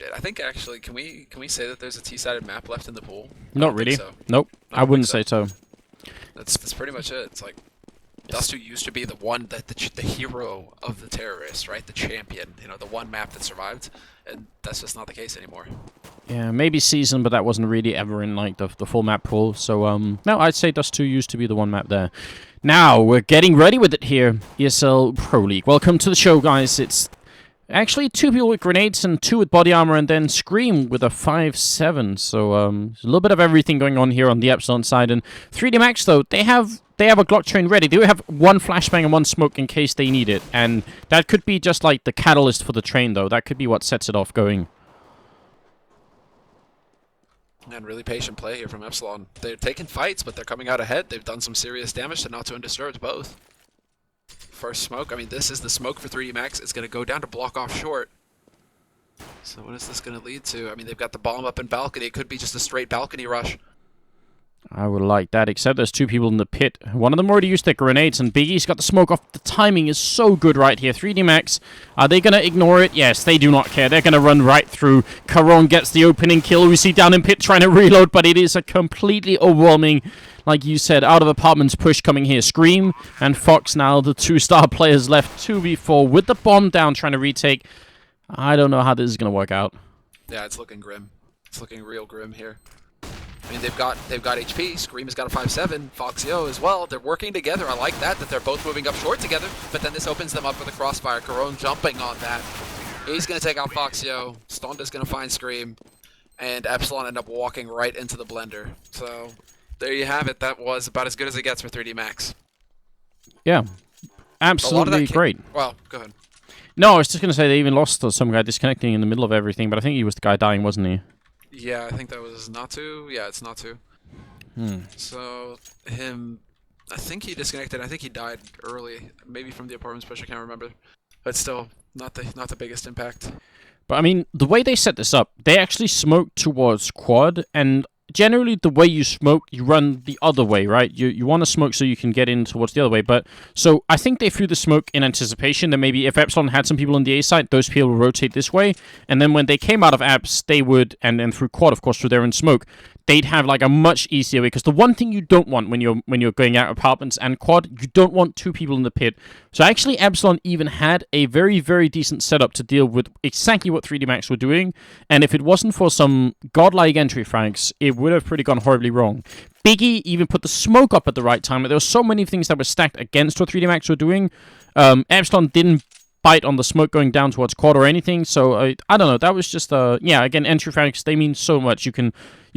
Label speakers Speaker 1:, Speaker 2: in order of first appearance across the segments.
Speaker 1: it. I think actually, can we say that there's a T-sided map left in the pool? I
Speaker 2: Not
Speaker 1: don't think
Speaker 2: really.
Speaker 1: so.
Speaker 2: Nope.
Speaker 1: I
Speaker 2: I
Speaker 1: don't think
Speaker 2: wouldn't
Speaker 1: so.
Speaker 2: say so.
Speaker 1: That's pretty much it. It's like Dust 2 used to be the one that the hero of the terrorists, right? The champion, the one map that survived, and that's just not the case anymore.
Speaker 2: Yeah, maybe season, but that wasn't really ever in like the full map pool. So no, I'd say Dust 2 used to be the one map there. Now we're getting ready with it here. ESL Pro League. Welcome to the show, guys. It's actually 2 people with grenades and 2 with body armor, and then Scream with a 5-7. So there's a little bit of everything going on here on the Epsilon side. And 3D Max though, they have a Glock train ready. They have 1 flashbang and 1 smoke in case they need it, and that could be just like the catalyst for the train though. That could be what sets it off going.
Speaker 1: And really patient play here from Epsilon. They're taking fights, but they're coming out ahead. They've done some serious damage to Not to Undisturbed both. First smoke. I mean, this is the smoke for 3D Max. It's going to go down to block off short. So what is this going to lead to? I mean, they've got the bomb up in balcony. It could be just a straight balcony rush.
Speaker 2: I would like that, except there's 2 people in the pit. One of them already used their grenades, and Biggie's got the smoke off. The timing is so good right here. 3D Max, are they going to ignore it? Yes, they do not care. They're going to run right through. Caron gets the opening kill. We see down in pit trying to reload, but it is a completely overwhelming, like you said, out of apartments push coming here. Scream and Fox now, the 2-star players left 2v4 with the bomb down trying to retake. I don't know how this is going to work out.
Speaker 1: Yeah, it's looking grim. It's looking real grim here. I mean, they've got HP. Scream has got a 5-7. Foxio as well. They're working together. I like that they're both moving up short together. But then this opens them up for the crossfire. Caron jumping on that. He's going to take out Foxio. Stonda's going to find Scream. And Epsilon end up walking right into the blender. So there you have it. That was about as good as it gets for 3D Max.
Speaker 2: Yeah, absolutely great.
Speaker 1: Well, go ahead.
Speaker 2: No, I was just going to say they even lost some guy disconnecting in the middle of everything, but I think he was the guy dying, wasn't he?
Speaker 1: Yeah, I think that was Natu. Yeah, it's Natu. So I think he disconnected. I think he died early, maybe from the apartments push. I can't remember, but still, not the biggest impact.
Speaker 2: But I mean, the way they set this up, they actually smoked towards quad, and generally the way you smoke, you run the other way, right? You want to smoke so you can get in towards the other way. But so I think they threw the smoke in anticipation that maybe if Epsilon had some people on the A side, those people would rotate this way, and then when they came out of apps, they would, and then through quad, of course, through their own smoke, they'd have like a much easier way. Because the one thing you don't want when you're going out apartments and quad, you don't want 2 people in the pit. So actually, Epsilon even had a very, very decent setup to deal with exactly what 3D Max were doing. And if it wasn't for some godlike entry frags, it would have pretty gone horribly wrong. Biggie even put the smoke up at the right time. There were so many things that were stacked against what 3D Max were doing. Epsilon didn't bite on the smoke going down towards quad or anything. So I don't know. That was just yeah. Again, entry frags, they mean so much. You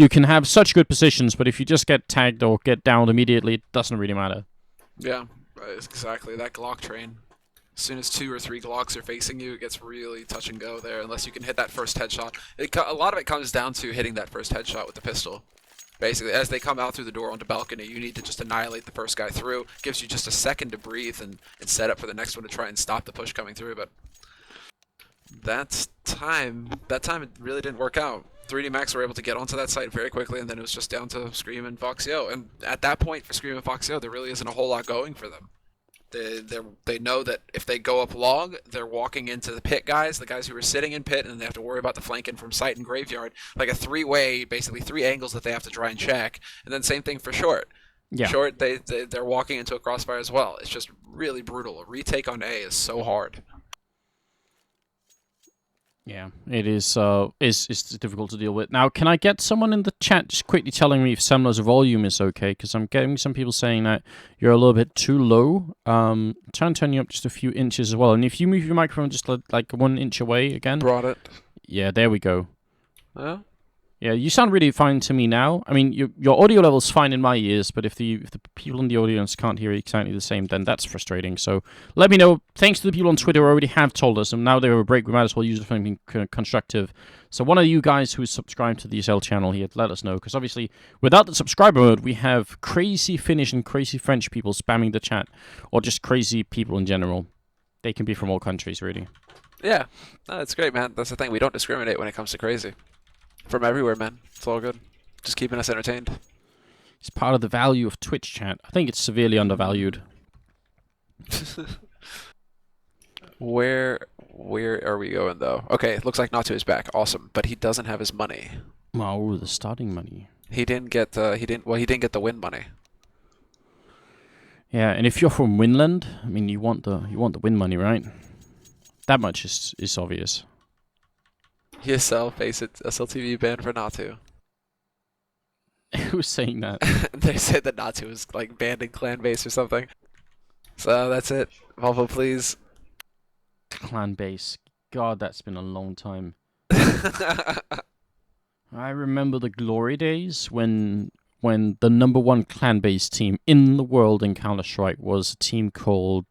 Speaker 2: can have such good positions, but if you just get tagged or get downed immediately, it doesn't really matter.
Speaker 1: Yeah, exactly. That Glock train. As soon as 2 or 3 Glocks are facing you, it gets really touch and go there, unless you can hit that first headshot. A lot of it comes down to hitting that first headshot with the pistol. Basically, as they come out through the door onto balcony, you need to just annihilate the first guy through. Gives you just a second to breathe and set up for the next one to try and stop the push coming through, but that time it really didn't work out. 3D Max were able to get onto that site very quickly, and then it was just down to Scream and Foxio. And at that point, for Scream and Foxio, there really isn't a whole lot going for them. They know that if they go up long, they're walking into the pit guys, the guys who are sitting in pit, and they have to worry about the flanking from site and graveyard. Like a 3-way, basically 3 angles that they have to try and check. And then same thing for Short.
Speaker 2: Yeah.
Speaker 1: Short, they're walking into a crossfire as well. It's just really brutal. A retake on A is so hard.
Speaker 2: Yeah, it is. It's difficult to deal with. Now, can I get someone in the chat just quickly telling me if Semmler's volume is okay? Because I'm getting some people saying that you're a little bit too low. Try and turn you up just a few inches as well. And if you move your microphone just like 1 inch away again.
Speaker 1: Brought it.
Speaker 2: Yeah, there we go.
Speaker 1: Yeah.
Speaker 2: Yeah, you sound really fine to me now. I mean, your audio level's fine in my ears, but if the people in the audience can't hear exactly the same, then that's frustrating. So let me know. Thanks to the people on Twitter who already have told us, and now they have a break, we might as well use it for something constructive. So one of you guys who is subscribed to the ESL channel here, let us know, because obviously without the subscriber mode, we have crazy Finnish and crazy French people spamming the chat, or just crazy people in general. They can be from all countries, really.
Speaker 1: Yeah, no, that's great, man. That's the thing. We don't discriminate when it comes to crazy. From everywhere, man. It's all good. Just keeping us entertained.
Speaker 2: It's part of the value of Twitch chat. I think it's severely undervalued.
Speaker 1: Where Where are we going though? Okay, looks like Natu is back. Awesome, but he doesn't have his money.
Speaker 2: Oh, the starting money.
Speaker 1: He didn't get he didn't get the win money.
Speaker 2: Yeah, and if you're from Winland, I mean, you want the win money, right? That much is obvious.
Speaker 1: ESL face it SLTV ban for Natu.
Speaker 2: Who's saying that?
Speaker 1: They said that Natu was like banned in clan base or something. So that's it. Volvo, please.
Speaker 2: Clan base. God, that's been a long time. I remember the glory days when the #1 clan-based team in the world in Counter-Strike was a team called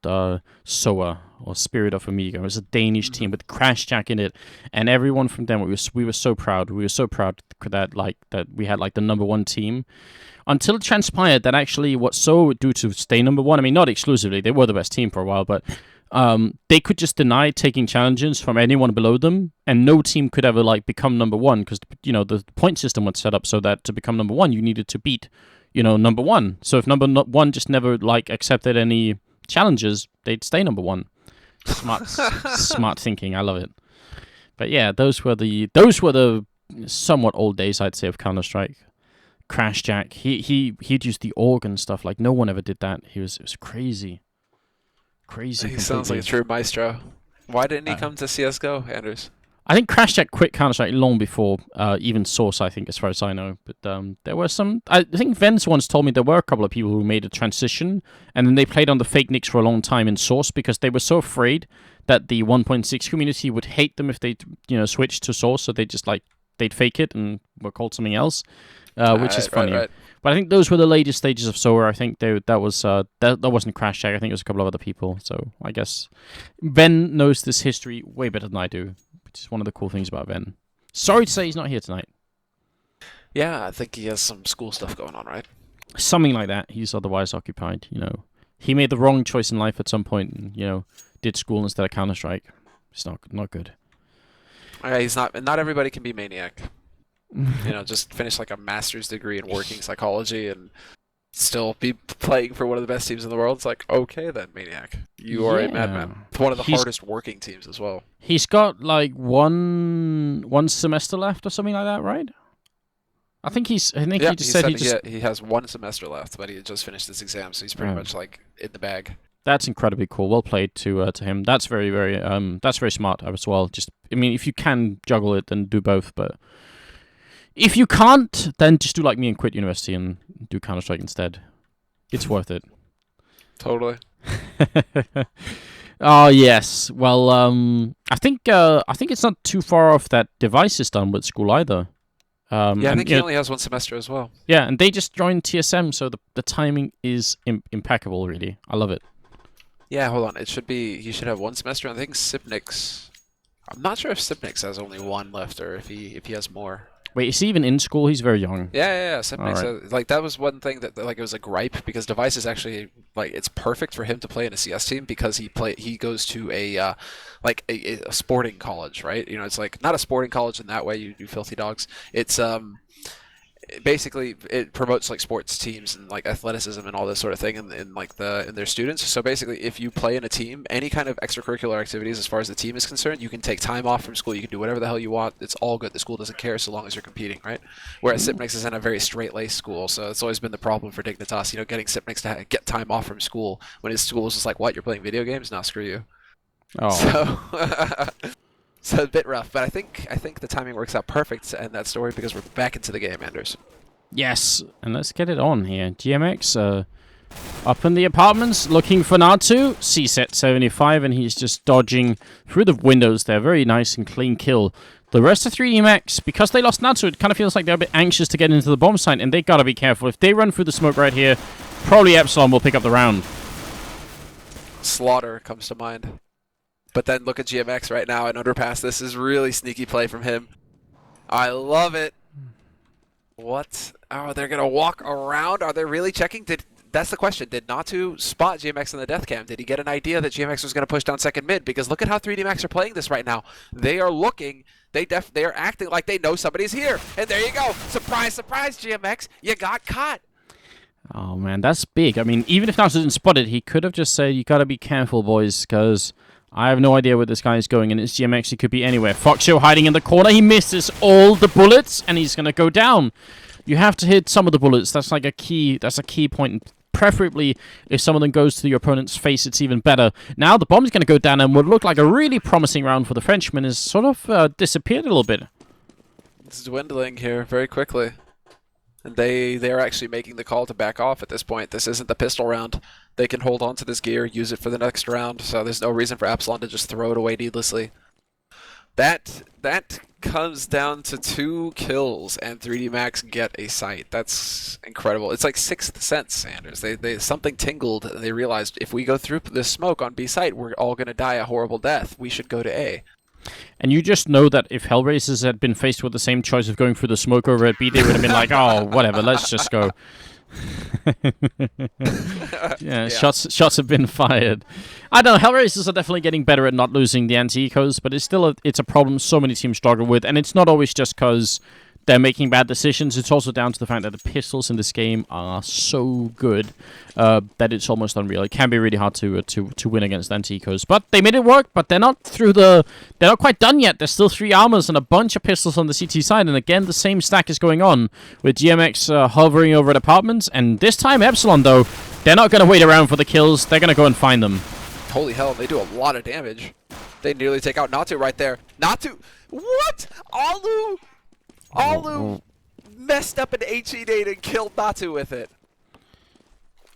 Speaker 2: SOA, or Spirit of Amiga. It was a Danish team with Crashjack in it, and everyone from them, we were so proud. We were so proud that we had like the #1 team. Until it transpired that actually what SOA would do to stay #1, I mean, not exclusively, they were the best team for a while, but they could just deny taking challenges from anyone below them, and no team could ever like become #1 because the point system was set up so that to become #1 you needed to beat #1. So if #1 just never like accepted any challenges, they'd stay #1. Smart thinking. I love it. But yeah, those were the somewhat old days, I'd say, of Counter-Strike. Crashjack, he'd use the org and stuff like no one ever did that. It was crazy. Crazy.
Speaker 1: He sounds like a true maestro. Why didn't he come to CS:GO, Anders?
Speaker 2: I think Crashjack quit Counter-Strike long before even Source, I think, as far as I know. But there were some... I think Vence once told me there were a couple of people who made a transition, and then they played on the fake nicks for a long time in Source because they were so afraid that the 1.6 community would hate them if they switched to Source, so they'd fake it and were called something else, which is funny.
Speaker 1: Right.
Speaker 2: But I think those were the latest stages of SOA. I think that wasn't Crashjack. I think it was a couple of other people. So I guess Ven knows this history way better than I do, which is one of the cool things about Ven. Sorry to say he's not here tonight.
Speaker 1: Yeah, I think he has some school stuff going on, right?
Speaker 2: Something like that. He's otherwise occupied. He made the wrong choice in life at some point, and did school instead of Counter-Strike. It's not good.
Speaker 1: He's not. Not everybody can be Maniac. Just finish like a master's degree in working psychology and still be playing for one of the best teams in the world. It's like, okay then, Maniac. You are a madman. It's one of the hardest working teams as well.
Speaker 2: He's got like one semester left or something like that, right? I think he just said
Speaker 1: he has 1 semester left, but he just finished his exam, so he's pretty much like in the bag.
Speaker 2: That's incredibly cool. Well played to him. That's very smart as well. If you can juggle it, then do both, but if you can't, then just do like me and quit university and do Counter-Strike instead. It's worth it.
Speaker 1: Totally.
Speaker 2: Oh yes. Well, I think it's not too far off that Device is done with school either.
Speaker 1: I think he only has 1 semester as well.
Speaker 2: Yeah, and they just joined TSM, so the timing is impeccable. Really, I love it.
Speaker 1: Yeah, hold on. He should have 1 semester. I think Sipnix. I'm not sure if Sipnix has only 1 left or if he has more.
Speaker 2: Wait, is he even in school? He's very young.
Speaker 1: Yeah. Sipnix, like that was one thing that like it was a gripe because Device is actually like it's perfect for him to play in a CS team because he goes to a sporting college, right? It's like not a sporting college in that way, you filthy dogs. It's basically it promotes like sports teams and like athleticism and all this sort of thing in their students. So basically if you play in a team, any kind of extracurricular activities as far as the team is concerned, you can take time off from school, you can do whatever the hell you want, it's all good. The school doesn't care so long as you're competing, right? Whereas Sipnix is in a very straight-laced school, so it's always been the problem for Dignitas, getting Sipnix to get time off from school when his school is just like, what, you're playing video games? No, screw you. So a bit rough, but I think the timing works out perfect to end that story because we're back into the game, Anders.
Speaker 2: Yes, and let's get it on here. GMX up in the apartments looking for Natu. C-set 75, and he's just dodging through the windows there. Very nice and clean kill. The rest of 3D Max, because they lost Natu, it kind of feels like they're a bit anxious to get into the bomb site, and they gotta be careful. If they run through the smoke right here, probably Epsilon will pick up the round.
Speaker 1: Slaughter comes to mind. But then look at GMX right now and underpass. This is really sneaky play from him. I love it. What? Oh, they're going to walk around? Are they really checking? That's the question. Did Natu spot GMX in the death cam? Did he get an idea that GMX was going to push down second mid? Because look at how 3D Max are playing this right now. They are looking. They are acting like they know somebody's here. And there you go. Surprise, surprise, GMX. You got caught.
Speaker 2: Oh, man, that's big. I mean, even if Natu didn't spot it, he could have just said, you got to be careful, boys, because I have no idea where this guy is going, and it's GMX. He could be anywhere. Foxio hiding in the corner. He misses all the bullets, and he's going to go down. You have to hit some of the bullets. That's like a key. That's a key point. Preferably, if some of them goes to your opponent's face, it's even better. Now the bomb's going to go down, and what looked like a really promising round for the Frenchman has sort of disappeared a little bit.
Speaker 1: It's dwindling here very quickly. And they're actually making the call to back off at this point. This isn't the pistol round. They can hold on to this gear, use it for the next round, so there's no reason for Epsilon to just throw it away needlessly. That comes down to 2 kills, and 3D Max get a sight. That's incredible. It's like Sixth Sense, Sanders. They something tingled, and they realized if we go through this smoke on B site, we're all going to die a horrible death. We should go to A.
Speaker 2: And you just know that if Hellraisers had been faced with the same choice of going through the smoke over at B, they would have been like, oh, whatever, let's just go. Yeah. Shots have been fired. I don't know, Hellraisers are definitely getting better at not losing the anti-ecos, but it's still it's a problem so many teams struggle with, and it's not always just because they're making bad decisions. It's also down to the fact that the pistols in this game are so good that it's almost unreal. It can be really hard to win against anti-ecos, but they made it work. But they're not they're not quite done yet. There's still 3 armors and a bunch of pistols on the CT side, and again the same stack is going on with GMX hovering over at apartments. And this time Epsilon, though, they're not going to wait around for the kills. They're going to go and find them.
Speaker 1: Holy hell, they do a lot of damage. They nearly take out Natu right there. Natu, what? Alu messed up an HE nade and killed Natu with it.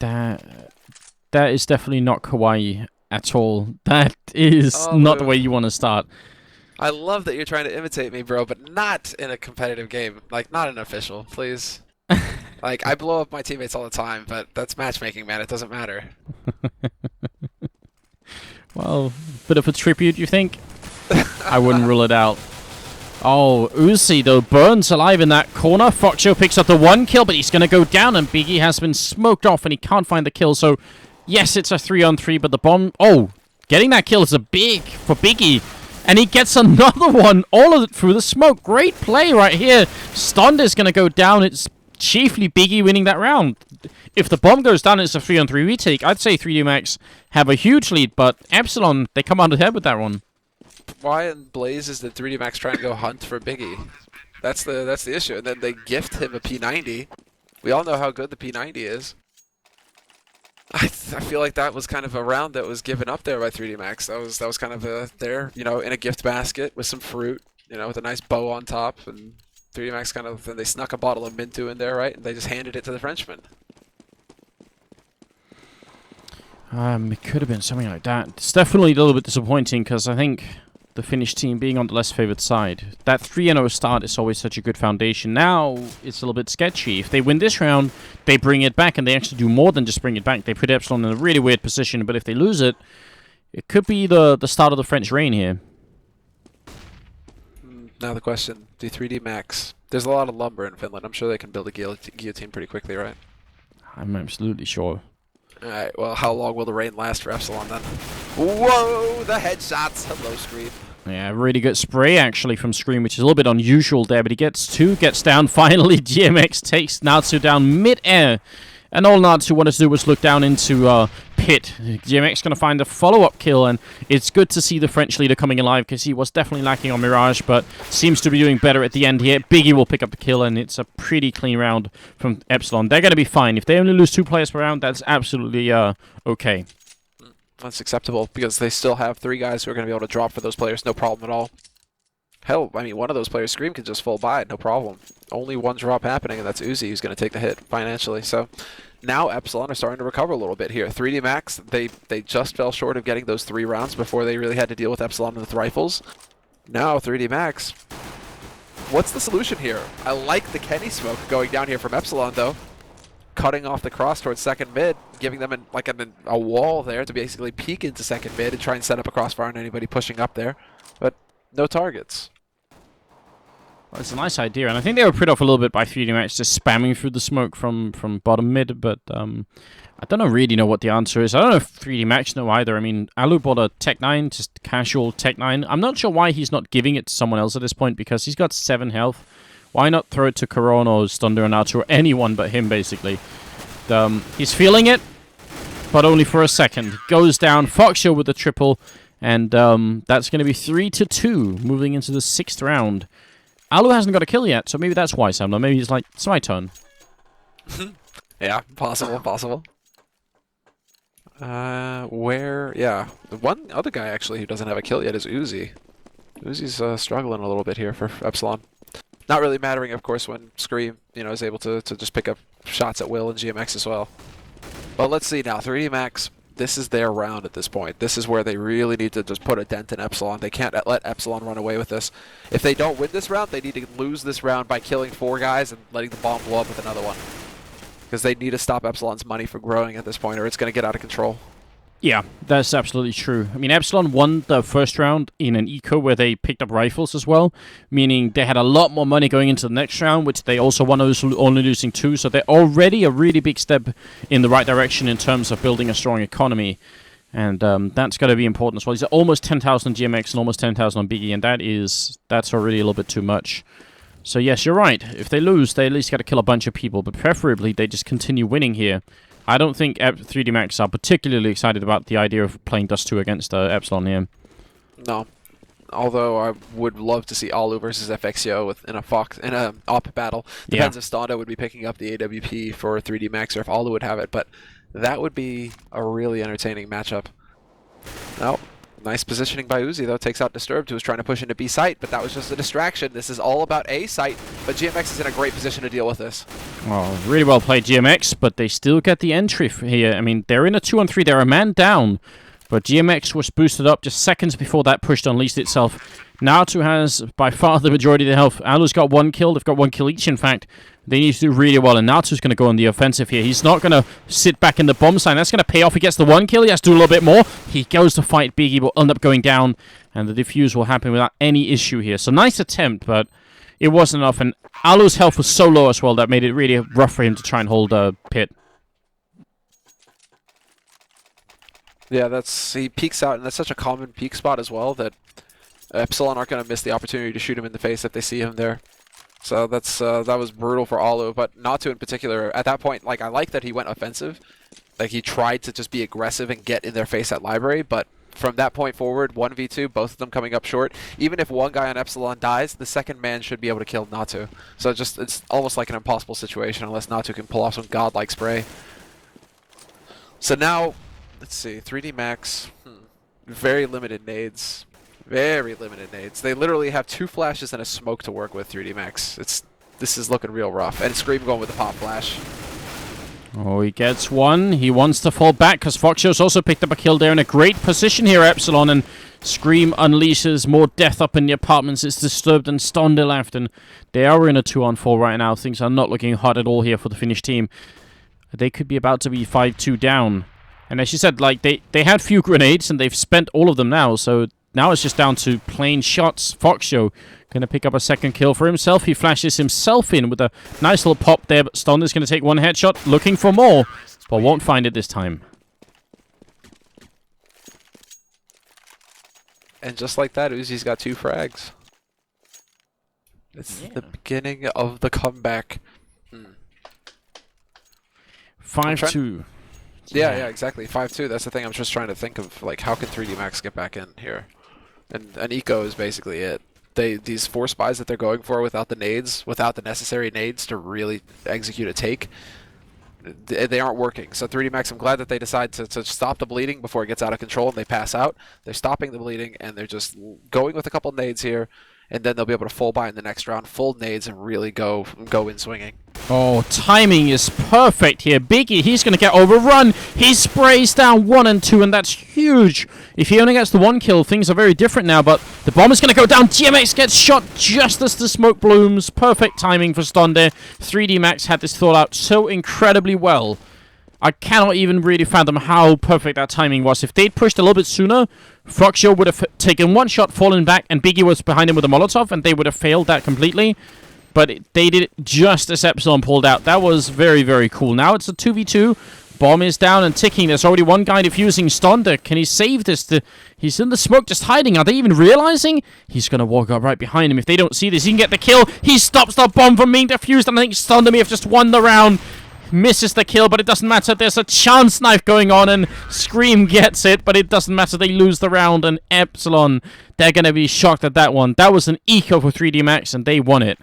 Speaker 2: That is definitely not kawaii at all. That is not the way you want to start.
Speaker 1: I love that you're trying to imitate me, bro, but not in a competitive game. Like, not an official, please. Like, I blow up my teammates all the time, but that's matchmaking, man. It doesn't matter.
Speaker 2: Well, bit of a tribute, you think? I wouldn't rule it out. Oh, Uzi, though, burns alive in that corner. Foxio picks up the 1 kill, but he's going to go down, and Biggie has been smoked off, and he can't find the kill. So, yes, it's a 3-on-3, but the bomb... Oh, getting that kill is a big for Biggie, and he gets another one, all of it through the smoke. Great play right here. Stunned is going to go down. It's chiefly Biggie winning that round. If the bomb goes down, it's a 3-on-3 retake. I'd say 3D Max have a huge lead, but Epsilon, they come out ahead with that one.
Speaker 1: Why in blazes did 3D Max try and go hunt for Biggie? That's the issue. And then they gift him a P90. We all know how good the P90 is. I feel like that was kind of a round that was given up there by 3D Max. That was kind of there, you know, in a gift basket with some fruit, you know, with a nice bow on top. And 3D Max kind of, then they snuck a bottle of Mintu in there, right? And they just handed it to the Frenchman.
Speaker 2: It could have been something like that. It's definitely a little bit disappointing because I think the Finnish team being on the less favored side, that 3-0 start is always such a good foundation. Now it's a little bit sketchy. If they win this round, they bring it back, and they actually do more than just bring it back. They put Epsilon in a really weird position, but if they lose it, it could be the start of the French reign here.
Speaker 1: Now the question, do 3D Max... There's a lot of lumber in Finland. I'm sure they can build a guillotine pretty quickly, right?
Speaker 2: I'm absolutely sure.
Speaker 1: Alright, well, how long will the rain last for Epsilon then? Whoa, the headshots! Hello, Scream.
Speaker 2: Yeah, really good spray actually from Scream, which is a little bit unusual there, but he gets 2, gets down. Finally, GMX takes Natsu down mid-air. And all Natsu wanted to do was look down into Pit. GMX going to find a follow-up kill, and it's good to see the French leader coming alive because he was definitely lacking on Mirage, but seems to be doing better at the end here. Biggie will pick up the kill, and it's a pretty clean round from Epsilon. They're going to be fine. If they only lose 2 players per round, that's absolutely okay.
Speaker 1: That's acceptable because they still have 3 guys who are going to be able to drop for those players, no problem at all. Hell, I mean, one of those players, Scream, can just full buy it, no problem. Only one drop happening, and that's Uzi who's going to take the hit financially. So now Epsilon are starting to recover a little bit here. 3D Max, they just fell short of getting those 3 rounds before they really had to deal with Epsilon with rifles. Now 3D Max, what's the solution here? I like the Kenny smoke going down here from Epsilon, though. Cutting off the cross towards second mid, giving them a wall there to basically peek into second mid and try and set up a crossfire on anybody pushing up there. But no targets.
Speaker 2: Well, it's a nice idea, and I think they were put off a little bit by 3D Max just spamming through the smoke from bottom mid, but I don't really know what the answer is. I don't know if 3D Max know either. I mean, Alu bought a Tech 9, just casual Tech 9. I'm not sure why he's not giving it to someone else at this point, because he's got 7 health. Why not throw it to Corona or Stunder or Nacho or anyone but him, basically? He's feeling it, but only for a second. Goes down, Foxio with the triple, And that's going to be 3-2, moving into the 6th round. Alu hasn't got a kill yet, so maybe that's why, Semmler. Maybe he's like, it's my turn.
Speaker 1: Yeah, possible. Yeah. One other guy, actually, who doesn't have a kill yet is Uzi. Uzi's struggling a little bit here for Epsilon. Not really mattering, of course, when Scream, is able to just pick up shots at will and GMX as well. But let's see now. 3D Max, this is their round at this point. This is where they really need to just put a dent in Epsilon. They can't let Epsilon run away with this. If they don't win this round, they need to lose this round by killing 4 guys and letting the bomb blow up with another one. Because they need to stop Epsilon's money from growing at this point, or it's going to get out of control.
Speaker 2: Yeah, that's absolutely true. I mean, Epsilon won the first round in an eco where they picked up rifles as well, meaning they had a lot more money going into the next round, which they also won, only losing 2. So they're already a really big step in the right direction in terms of building a strong economy. And that's going to be important as well. He's at almost 10,000 GMX and almost 10,000 on Biggie, and that's already a little bit too much. So yes, you're right. If they lose, they at least got to kill a bunch of people, but preferably they just continue winning here. I don't think 3D Max are particularly excited about the idea of playing Dust 2 against Epsilon here.
Speaker 1: No. Although I would love to see Alu versus FXO in a op battle. Depends if Stonda would be picking up the AWP for 3D Max or if Alu would have it, but that would be a really entertaining matchup. No. Nice positioning by Uzi, though. Takes out Disturbed, who was trying to push into B site, but that was just a distraction. This is all about A site, but GMX is in a great position to deal with this.
Speaker 2: Well, really well played GMX, but they still get the entry here. I mean, they're in a 2-on-3. They're a man down, but GMX was boosted up just seconds before that push unleashed itself. Naruto has by far the majority of the health. Alu's got 1 kill. They've got 1 kill each, in fact. They need to do really well, and Naruto's going to go on the offensive here. He's not going to sit back in the bomb site. That's going to pay off. He gets the 1 kill. He has to do a little bit more. He goes to fight Biggie, but will end up going down, and the defuse will happen without any issue here. So nice attempt, but it wasn't enough, and Alu's health was so low as well that made it really rough for him to try and hold Pit.
Speaker 1: Yeah, he peeks out, and that's such a common peek spot as well that Epsilon aren't going to miss the opportunity to shoot him in the face if they see him there. So that was brutal for Alu, but Natu in particular, at that point, I like that he went offensive. He tried to just be aggressive and get in their face at Library, but from that point forward, 1v2, both of them coming up short. Even if one guy on Epsilon dies, the second man should be able to kill Natu. So it's almost like an impossible situation unless Natu can pull off some godlike spray. So now, let's see, 3D Max, very limited nades. Very limited nades. They literally have 2 flashes and a smoke to work with, 3D Max. This is looking real rough. And Scream going with the pop flash.
Speaker 2: Oh, he gets 1. He wants to fall back because Foxshow's also picked up a kill there in a great position here, Epsilon. And Scream unleashes more death up in the apartments. It's Disturbed and Stonda left. And they are in a 2-on-4 right now. Things are not looking hot at all here for the Finnish team. They could be about to be 5-2 down. And as you said, they had few grenades and they've spent all of them now. So now it's just down to plain shots. Foxshow going to pick up a second kill for himself. He flashes himself in with a nice little pop there, but Stonda's going to take 1 headshot, looking for more, but won't find it this time.
Speaker 1: And just like that, Uzi's got 2 frags. It's the beginning of the comeback.
Speaker 2: 5-2.
Speaker 1: Yeah, exactly. 5-2. That's the thing. I'm just trying to think of, how can 3D Max get back in here? And Eco is basically it. These 4 spies that they're going for without the nades, without the necessary nades to really execute a take, they aren't working. So 3D Max, I'm glad that they decide to stop the bleeding before it gets out of control and they pass out. They're stopping the bleeding and they're just going with a couple nades here, and then they'll be able to full buy in the next round, full nades, and really go in swinging.
Speaker 2: Oh, timing is perfect here. Biggie, he's going to get overrun. He sprays down 1 and 2, and that's huge. If he only gets the 1 kill, things are very different now, but the bomb is going to go down. GMX gets shot just as the smoke blooms. Perfect timing for Stonda. 3D Max had this thought out so incredibly well. I cannot even really fathom how perfect that timing was. If they'd pushed a little bit sooner, Foxshow would have taken 1 shot, fallen back, and Biggie was behind him with a Molotov, and they would have failed that completely. But they did it just as Epsilon pulled out. That was very, very cool. Now it's a 2v2. Bomb is down and ticking. There's already 1 guy defusing Stonda. Can he save this? He's in the smoke just hiding. Are they even realizing? He's going to walk up right behind him. If they don't see this, he can get the kill. He stops the bomb from being defused, and I think Stonda may have just won the round. Misses the kill, but it doesn't matter. There's a chance knife going on, and Scream gets it, but it doesn't matter. They lose the round, and Epsilon, they're going to be shocked at that one. That was an eco for 3D Max, and they won it.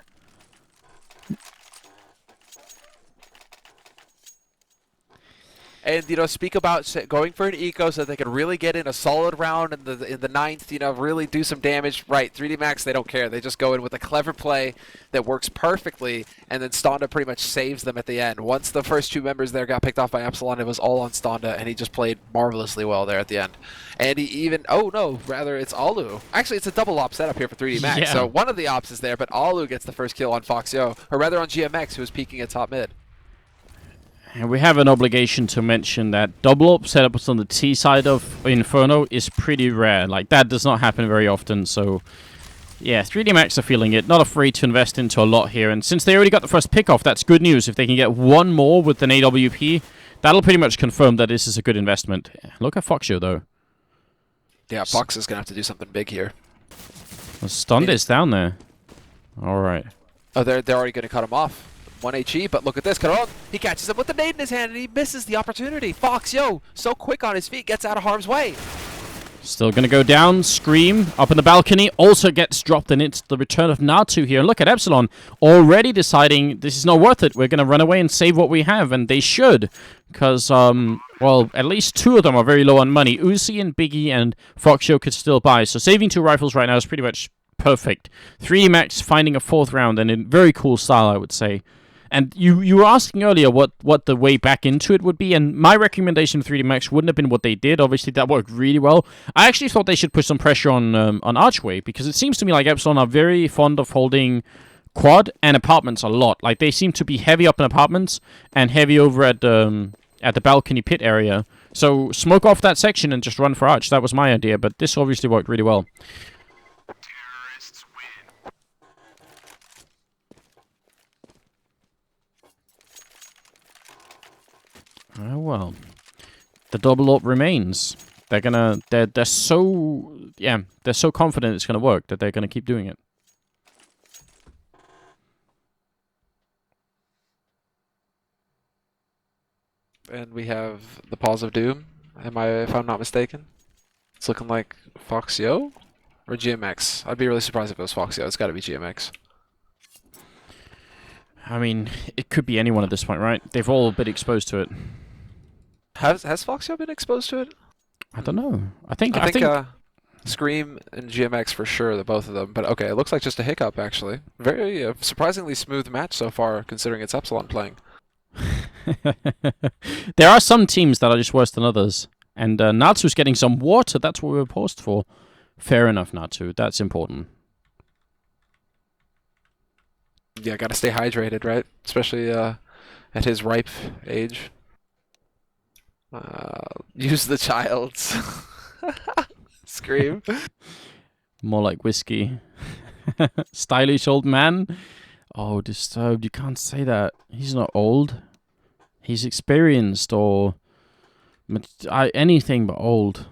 Speaker 3: And, speak about going for an eco so they can really get in a solid round in the ninth, really do some damage. Right, 3D Max, they don't care. They just go in with a clever play that works perfectly, and then Stonda pretty much saves them at the end. Once the first 2 members there got picked off by Epsilon, it was all on Stonda, and he just played marvelously well there at the end. And he even, oh no, rather it's Alu. Actually, it's a double op setup here for 3D Max.
Speaker 2: Yeah.
Speaker 3: So one of the ops is there, but Alu gets the first kill on Foxyo, or rather on GMX, who was peeking at top mid.
Speaker 2: And we have an obligation to mention that double up setups on the T side of Inferno is pretty rare. Like, that does not happen very often, so yeah, 3D Max are feeling it. Not afraid to invest into a lot here, and since they already got the first pick off, that's good news. If they can get one more with an AWP, that'll pretty much confirm that this is a good investment. Look at Foxyo, though.
Speaker 3: Yeah, Fox is going to have to do something big here.
Speaker 2: Stunned is down there. Alright.
Speaker 3: Oh, they're already going to cut him off. 1 HE, but look at this. Caron, he catches him with the nade in his hand, and he misses the opportunity. Fox, so quick on his feet, gets out of harm's way.
Speaker 2: Still gonna go down. Scream up in the balcony also gets dropped, and it's the return of Natu here. Look at Epsilon already deciding this is not worth it. We're gonna run away and save what we have, and they should, because well, at least 2 of them are very low on money. Uzi and Biggie and Foxyo could still buy, so saving 2 rifles right now is pretty much perfect. 3D Max finding a 4th round, and in very cool style, I would say. And you were asking earlier what the way back into it would be, and my recommendation for 3D Max wouldn't have been what they did. Obviously, that worked really well. I actually thought they should put some pressure on Archway, because it seems to me like Epsilon are very fond of holding quad and apartments a lot. Like, they seem to be heavy up in apartments and heavy over at the balcony pit area. So smoke off that section and just run for Arch. That was my idea, but this obviously worked really well. Oh well, the double up remains. They're so confident it's gonna work that they're gonna keep doing it.
Speaker 3: And we have the Paws of Doom. If I'm not mistaken? It's looking like Foxyo or GMX. I'd be really surprised if it was Foxyo. It's got to be GMX.
Speaker 2: I mean, it could be anyone at this point, right? They've all been exposed to it.
Speaker 3: Has Foxyo been exposed to it?
Speaker 2: I don't know. I think
Speaker 3: Scream and GMX for sure, the both of them. But okay, it looks like just a hiccup actually. Very surprisingly smooth match so far, considering it's Epsilon playing.
Speaker 2: There are some teams that are just worse than others, and Natsu's getting some water. That's what we were paused for. Fair enough, Natsu. That's important.
Speaker 3: Yeah, gotta stay hydrated, right? Especially at his ripe age. Use the child's Scream.
Speaker 2: More like whiskey. Stylish old man. Oh, Disturbed. You can't say that. He's not old. He's experienced or anything but old.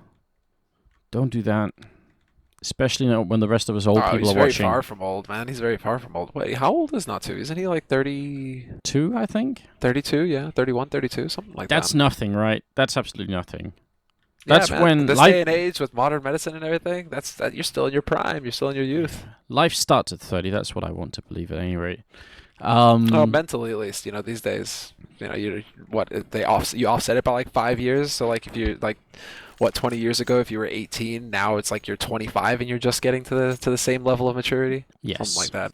Speaker 2: Don't do that. Especially not when the rest of us old people are watching.
Speaker 3: He's very far from old, man. He's very far from old. Wait, how old is Natu? Isn't he like 32,
Speaker 2: I think?
Speaker 3: 32, yeah. 31, 32, something like that.
Speaker 2: That's nothing, right? That's absolutely nothing.
Speaker 3: Yeah,
Speaker 2: That's
Speaker 3: man.
Speaker 2: when
Speaker 3: this day and age with modern medicine and everything, you're still in your prime. You're still in your youth.
Speaker 2: Life starts at 30. That's what I want to believe at any rate.
Speaker 3: Mentally at least, these days, you offset it by like 5 years. So like if you 20 years ago, if you were 18, now it's like you're 25 and you're just getting to the same level of maturity.
Speaker 2: Yes,
Speaker 3: something like that.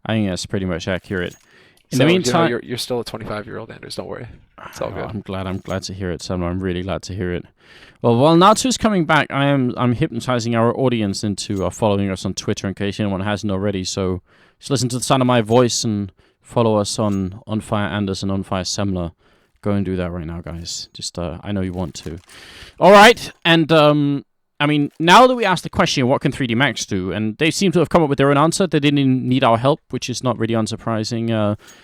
Speaker 2: I think that's pretty much accurate. In
Speaker 3: So,
Speaker 2: the meantime,
Speaker 3: you're still a 25-year-old, Anders. Don't worry, it's all good.
Speaker 2: I'm glad to hear it, Semmler. I'm really glad to hear it. Well, while Natsu's coming back, I'm hypnotizing our audience into following us on Twitter in case anyone hasn't already. So just listen to the sound of my voice and follow us on Fire Anders and On Fire Semmler. Go and do that right now, guys. Just I know you want to. All right, and I mean, now that we asked the question, what can 3D Max do? And they seem to have come up with their own answer. They didn't even need our help, which is not really unsurprising.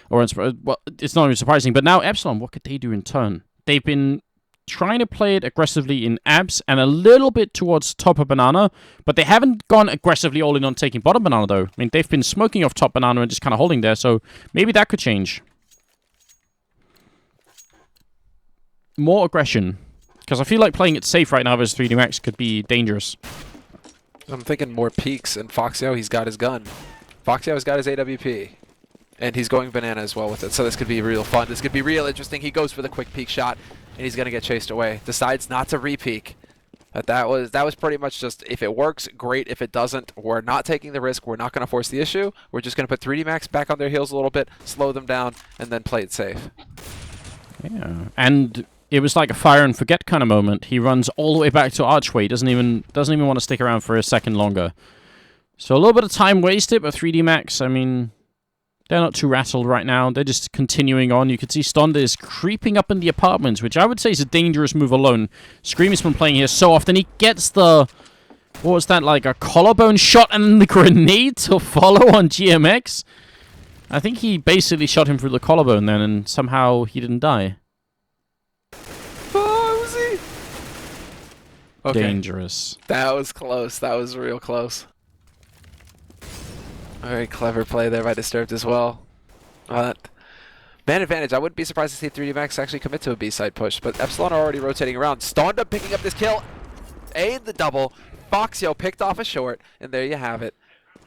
Speaker 2: Well, it's not even surprising. But now Epsilon, what could they do in turn? They've been trying to play it aggressively in abs and a little bit towards top of banana, but they haven't gone aggressively all in on taking bottom banana, though. I mean, they've been smoking off top banana and just kind of holding there, so maybe that could change. more aggression. Because I feel like playing it safe right now versus 3D Max could be dangerous.
Speaker 3: I'm thinking more peeks, and Foxio, he's got his gun. Foxio's got his AWP. And he's going banana as well with it, so this could be real fun. This could be real interesting. He goes for the quick peek shot, and he's going to get chased away. Decides not to re-peek. But that was pretty much just, if it works, great. If it doesn't, we're not taking the risk. We're not going to force the issue. We're just going to put 3D Max back on their heels a little bit, slow them down, and then play it safe.
Speaker 2: Yeah, and it was like a fire and forget kind of moment. He runs all the way back to Archway. Doesn't even want to stick around for a second longer. So a little bit of time wasted, but 3D Max, I mean, they're not too rattled right now. They're just continuing on. You can see Stonda is creeping up in the apartments, which I would say is a dangerous move alone. Scream has been playing here so often. He gets the... What was that, like a collarbone shot and then the grenade to follow on GMX? I think he basically shot him through the collarbone then, and somehow he didn't die.
Speaker 3: Oh, was he? Okay.
Speaker 2: Dangerous.
Speaker 3: That was close. That was real close. Very clever play there by Disturbed as well. But man advantage. I wouldn't be surprised to see 3D Max actually commit to a B-side push, but Epsilon are already rotating around. Stonda picking up this kill. The double. Foxio picked off a short, and there you have it.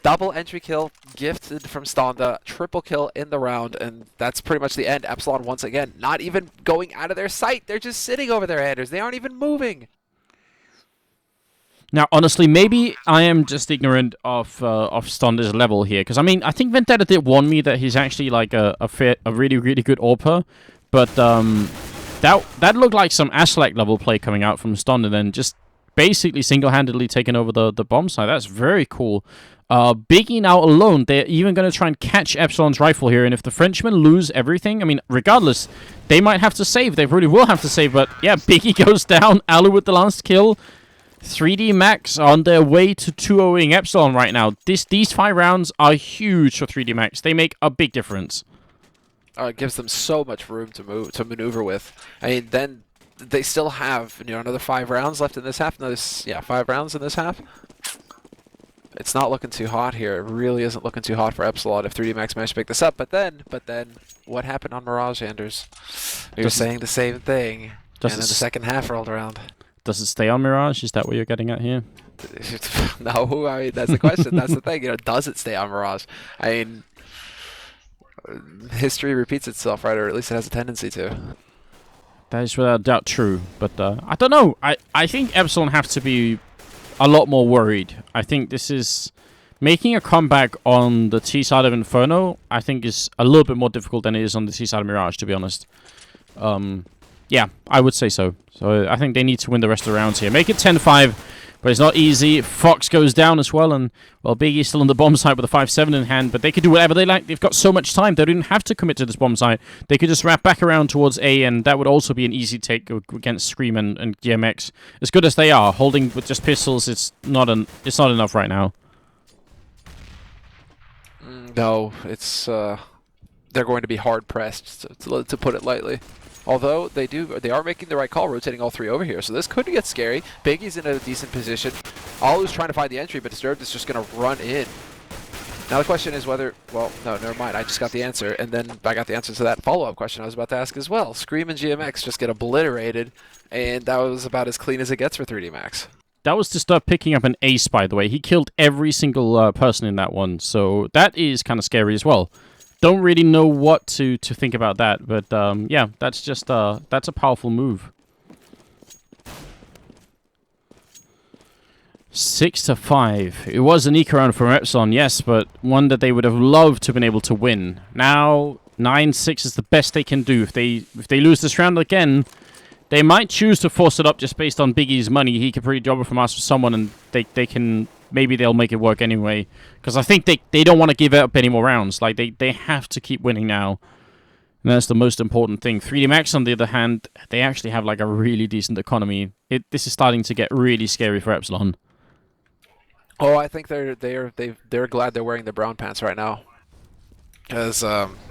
Speaker 3: Double entry kill gifted from Stonda. Triple kill in the round, and that's pretty much the end. Epsilon once again not even going out of their sight. They're just sitting over their headers. They aren't even moving.
Speaker 2: Now, honestly, maybe I am just ignorant of Stonda's level here, because I mean, I think Vendetta did warn me that he's actually like a really, really good AWPer, but that looked like some Aslak level play coming out from Stonda, then just basically single-handedly taking over the bomb site. That's very cool. Biggie now alone, they're even going to try and catch Epsilon's rifle here, and if the Frenchmen lose everything, I mean, regardless, they might have to save. They really will have to save, but yeah, Biggie goes down, Alu with the last kill. 3D Max on their way to 2-0ing Epsilon right now. These 5 rounds are huge for 3D Max. They make a big difference.
Speaker 3: It gives them so much room to maneuver with. I mean, then they still have another 5 rounds left in this half. 5 rounds in this half. It's not looking too hot here. It really isn't looking too hot for Epsilon if 3D Max managed to pick this up. But then, what happened on Mirage, Anders? We were saying the same thing, and then the second half rolled around.
Speaker 2: Does it stay on Mirage? Is that what you're getting at here?
Speaker 3: No, I mean, that's the question. That's the thing. Does it stay on Mirage? I mean, history repeats itself, right? Or at least it has a tendency to.
Speaker 2: That is without doubt true. But I don't know. I think Epsilon have to be a lot more worried. I think this is... Making a comeback on the T side of Inferno, I think, is a little bit more difficult than it is on the T side of Mirage, to be honest. Yeah, I would say so. So I think they need to win the rest of the rounds here. Make it 10-5, but it's not easy. Fox goes down as well, and, well, Biggie's still on the bomb site with a 5-7 in hand, but they can do whatever they like. They've got so much time. They didn't have to commit to this bomb site. They could just wrap back around towards A, and that would also be an easy take against Scream and GMX. As good as they are, holding with just pistols, it's not enough right now.
Speaker 3: No, it's they're going to be hard pressed, to put it lightly. Although they are making the right call, rotating all 3 over here. So this could get scary. Biggie's in a decent position. Alu's trying to find the entry, but Disturbed is just going to run in. Now the question is whether... Well, no, never mind. I just got the answer, and then I got the answer to that follow-up question I was about to ask as well. Scream and GMX just get obliterated, and that was about as clean as it gets for 3D Max.
Speaker 2: That was Disturbed picking up an ace, by the way. He killed every single person in that one, so that is kind of scary as well. Don't really know what to think about that, but yeah, that's just that's a powerful move. 6-5. It was an eco round from Epsilon, yes, but one that they would have loved to have been able to win. Now 9-6 is the best they can do. If they lose this round again, they might choose to force it up just based on Biggie's money. He could pretty job it from us for someone, and they can. Maybe they'll make it work anyway. Because I think they don't want to give up any more rounds. Like, they have to keep winning now. And that's the most important thing. 3D Max, on the other hand, they actually have, like, a really decent economy. This is starting to get really scary for Epsilon.
Speaker 3: Oh, I think they're glad they're wearing the brown pants right now. Because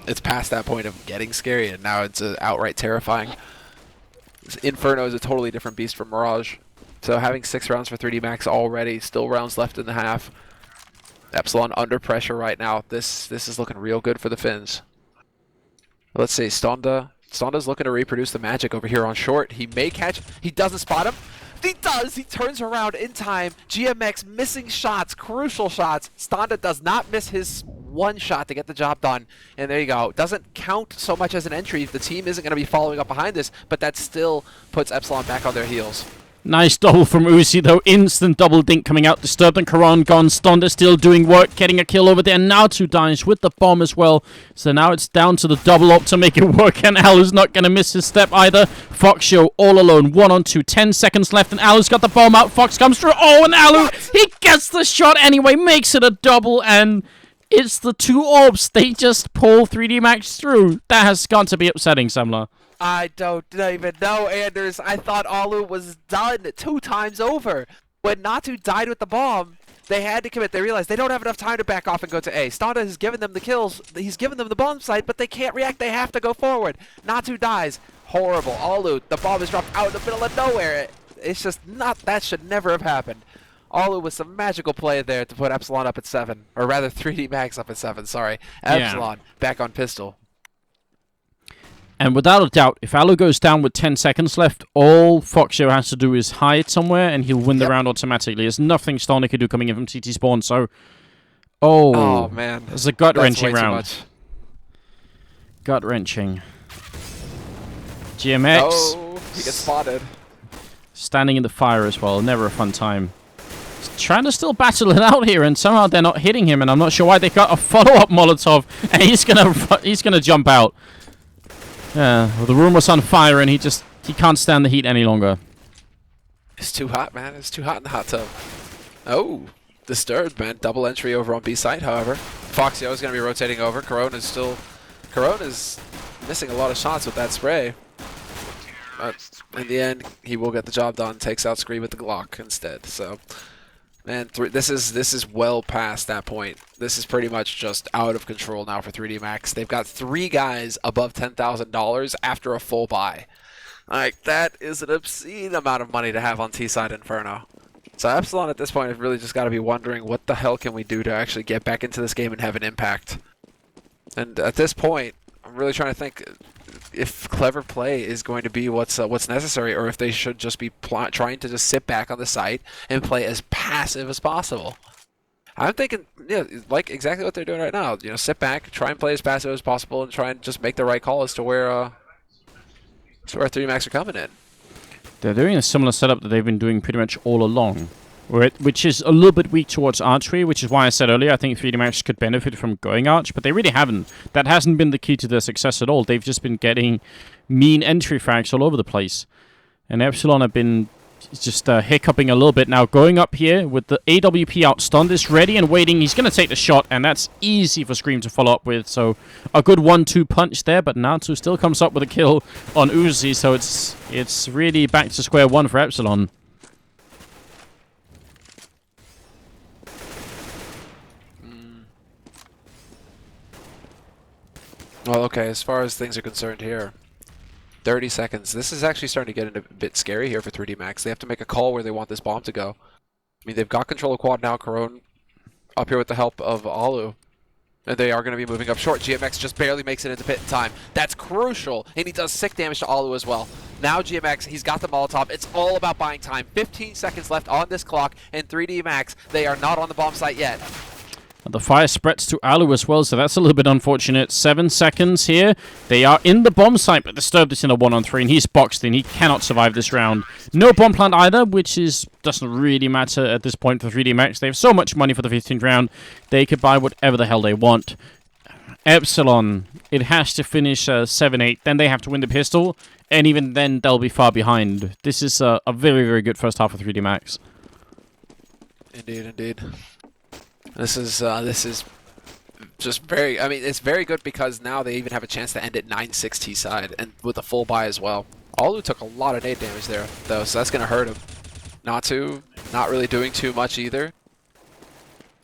Speaker 3: it's past that point of getting scary, and now it's outright terrifying. Inferno is a totally different beast from Mirage. So having 6 rounds for 3D Max already, still rounds left in the half. Epsilon under pressure right now. This is looking real good for the Finns. Let's see, Stonda Stonda's looking to reproduce the magic over here on short. He may catch. He doesn't spot him. He does. He turns around in time. GMX missing shots, crucial shots. Stonda does not miss his one shot to get the job done. And there you go. Doesn't count so much as an entry. The team isn't going to be following up behind this, but that still puts Epsilon back on their heels.
Speaker 2: Nice double from Uzi, though. Instant double dink coming out. Disturbed and Karan gone. Stonda still doing work, getting a kill over there. Now 2 dies with the bomb as well. So now it's down to the double up to make it work, and Alu's not going to miss his step either. Fox Show all alone, 1-on-2. 10 seconds left, and Alu's got the bomb out. Fox comes through. Oh, and Alu, he gets the shot anyway, makes it a double, and it's the 2 orbs. They just pull 3D Max through. That has got to be upsetting, Semmler.
Speaker 3: I don't even know, Anders. I thought Alu was done 2 times over. When Natu died with the bomb, they had to commit. They realized they don't have enough time to back off and go to A. Stonda has given them the kills. He's given them the bomb site, but they can't react. They have to go forward. Natu dies. Horrible. Alu, the bomb is dropped out in the middle of nowhere. It's just not, that should never have happened. Alu with some magical play there to put Epsilon up at 7. Or rather, 3D Max up at 7, sorry. Epsilon back on pistol.
Speaker 2: And without a doubt, if Alu goes down with 10 seconds left, all Foxio has to do is hide somewhere, and he'll win the round automatically. There's nothing Stonda can do coming in from CT spawn, so... Oh,
Speaker 3: man.
Speaker 2: It's a gut-wrenching
Speaker 3: That's way too
Speaker 2: round.
Speaker 3: much.
Speaker 2: Gut-wrenching. GMX.
Speaker 3: Oh, he gets spotted.
Speaker 2: Standing in the fire as well. Never a fun time. He's trying to still battle it out here, and somehow they're not hitting him, and I'm not sure why. They got a follow-up Molotov, and he's gonna jump out. Yeah, well, the room was on fire, and he can't stand the heat any longer.
Speaker 3: It's too hot, man. It's too hot in the hot tub. Oh, disturbed, man. Double entry over on B side, however. Foxio is going to be rotating over. Corona is missing a lot of shots with that spray. But in the end, he will get the job done. Takes out Scree with the Glock instead. So, man, this is well past that point. This is pretty much just out of control now for 3D Max. They've got 3 guys above $10,000 after a full buy. Like, that is an obscene amount of money to have on T-Side Inferno. So Epsilon at this point have really just got to be wondering, what the hell can we do to actually get back into this game and have an impact? And at this point, I'm really trying to think if clever play is going to be what's necessary, or if they should just be trying to just sit back on the site and play as passive as possible. I'm thinking, like exactly what they're doing right now. Sit back, try and play as passive as possible, and try and just make the right call as to where 3D Max are coming in.
Speaker 2: They're doing a similar setup that they've been doing pretty much all along, which is a little bit weak towards archery, which is why I said earlier I think 3D Max could benefit from going arch, but they really haven't. That hasn't been the key to their success at all. They've just been getting mean entry frags all over the place. And Epsilon have been just hiccuping a little bit now. Going up here with the AWP out. Stonda's ready and waiting. He's going to take the shot, and that's easy for Scream to follow up with. So a good 1-2 punch there, but Natsu still comes up with a kill on Uzi, so it's really back to square one for Epsilon.
Speaker 3: Well, okay, as far as things are concerned here, 30 seconds. This is actually starting to get a bit scary here for 3D Max. They have to make a call where they want this bomb to go. I mean, they've got control of quad now. Corone up here with the help of Alu. And they are going to be moving up short. GMX just barely makes it into pit in time. That's crucial. And he does sick damage to Alu as well. Now GMX, he's got the Molotov. It's all about buying time. 15 seconds left on this clock. And 3D Max, they are not on the bomb site yet.
Speaker 2: The fire spreads to Alu as well, so that's a little bit unfortunate. 7 seconds here. They are in the bomb site, but Disturbed is in a 1-on-3, and he's boxed in. He cannot survive this round. No bomb plant either, which doesn't really matter at this point for 3D Max. They have so much money for the 15th round, they could buy whatever the hell they want. Epsilon, it has to finish 7-8, then they have to win the pistol, and even then they'll be far behind. This is a very, very good first half of 3D Max.
Speaker 3: Indeed, indeed. This is just very, I mean, it's very good because now they even have a chance to end at 9-6 T side and with a full buy as well. Alu took a lot of nade damage there though, so that's going to hurt him. Not really doing too much either.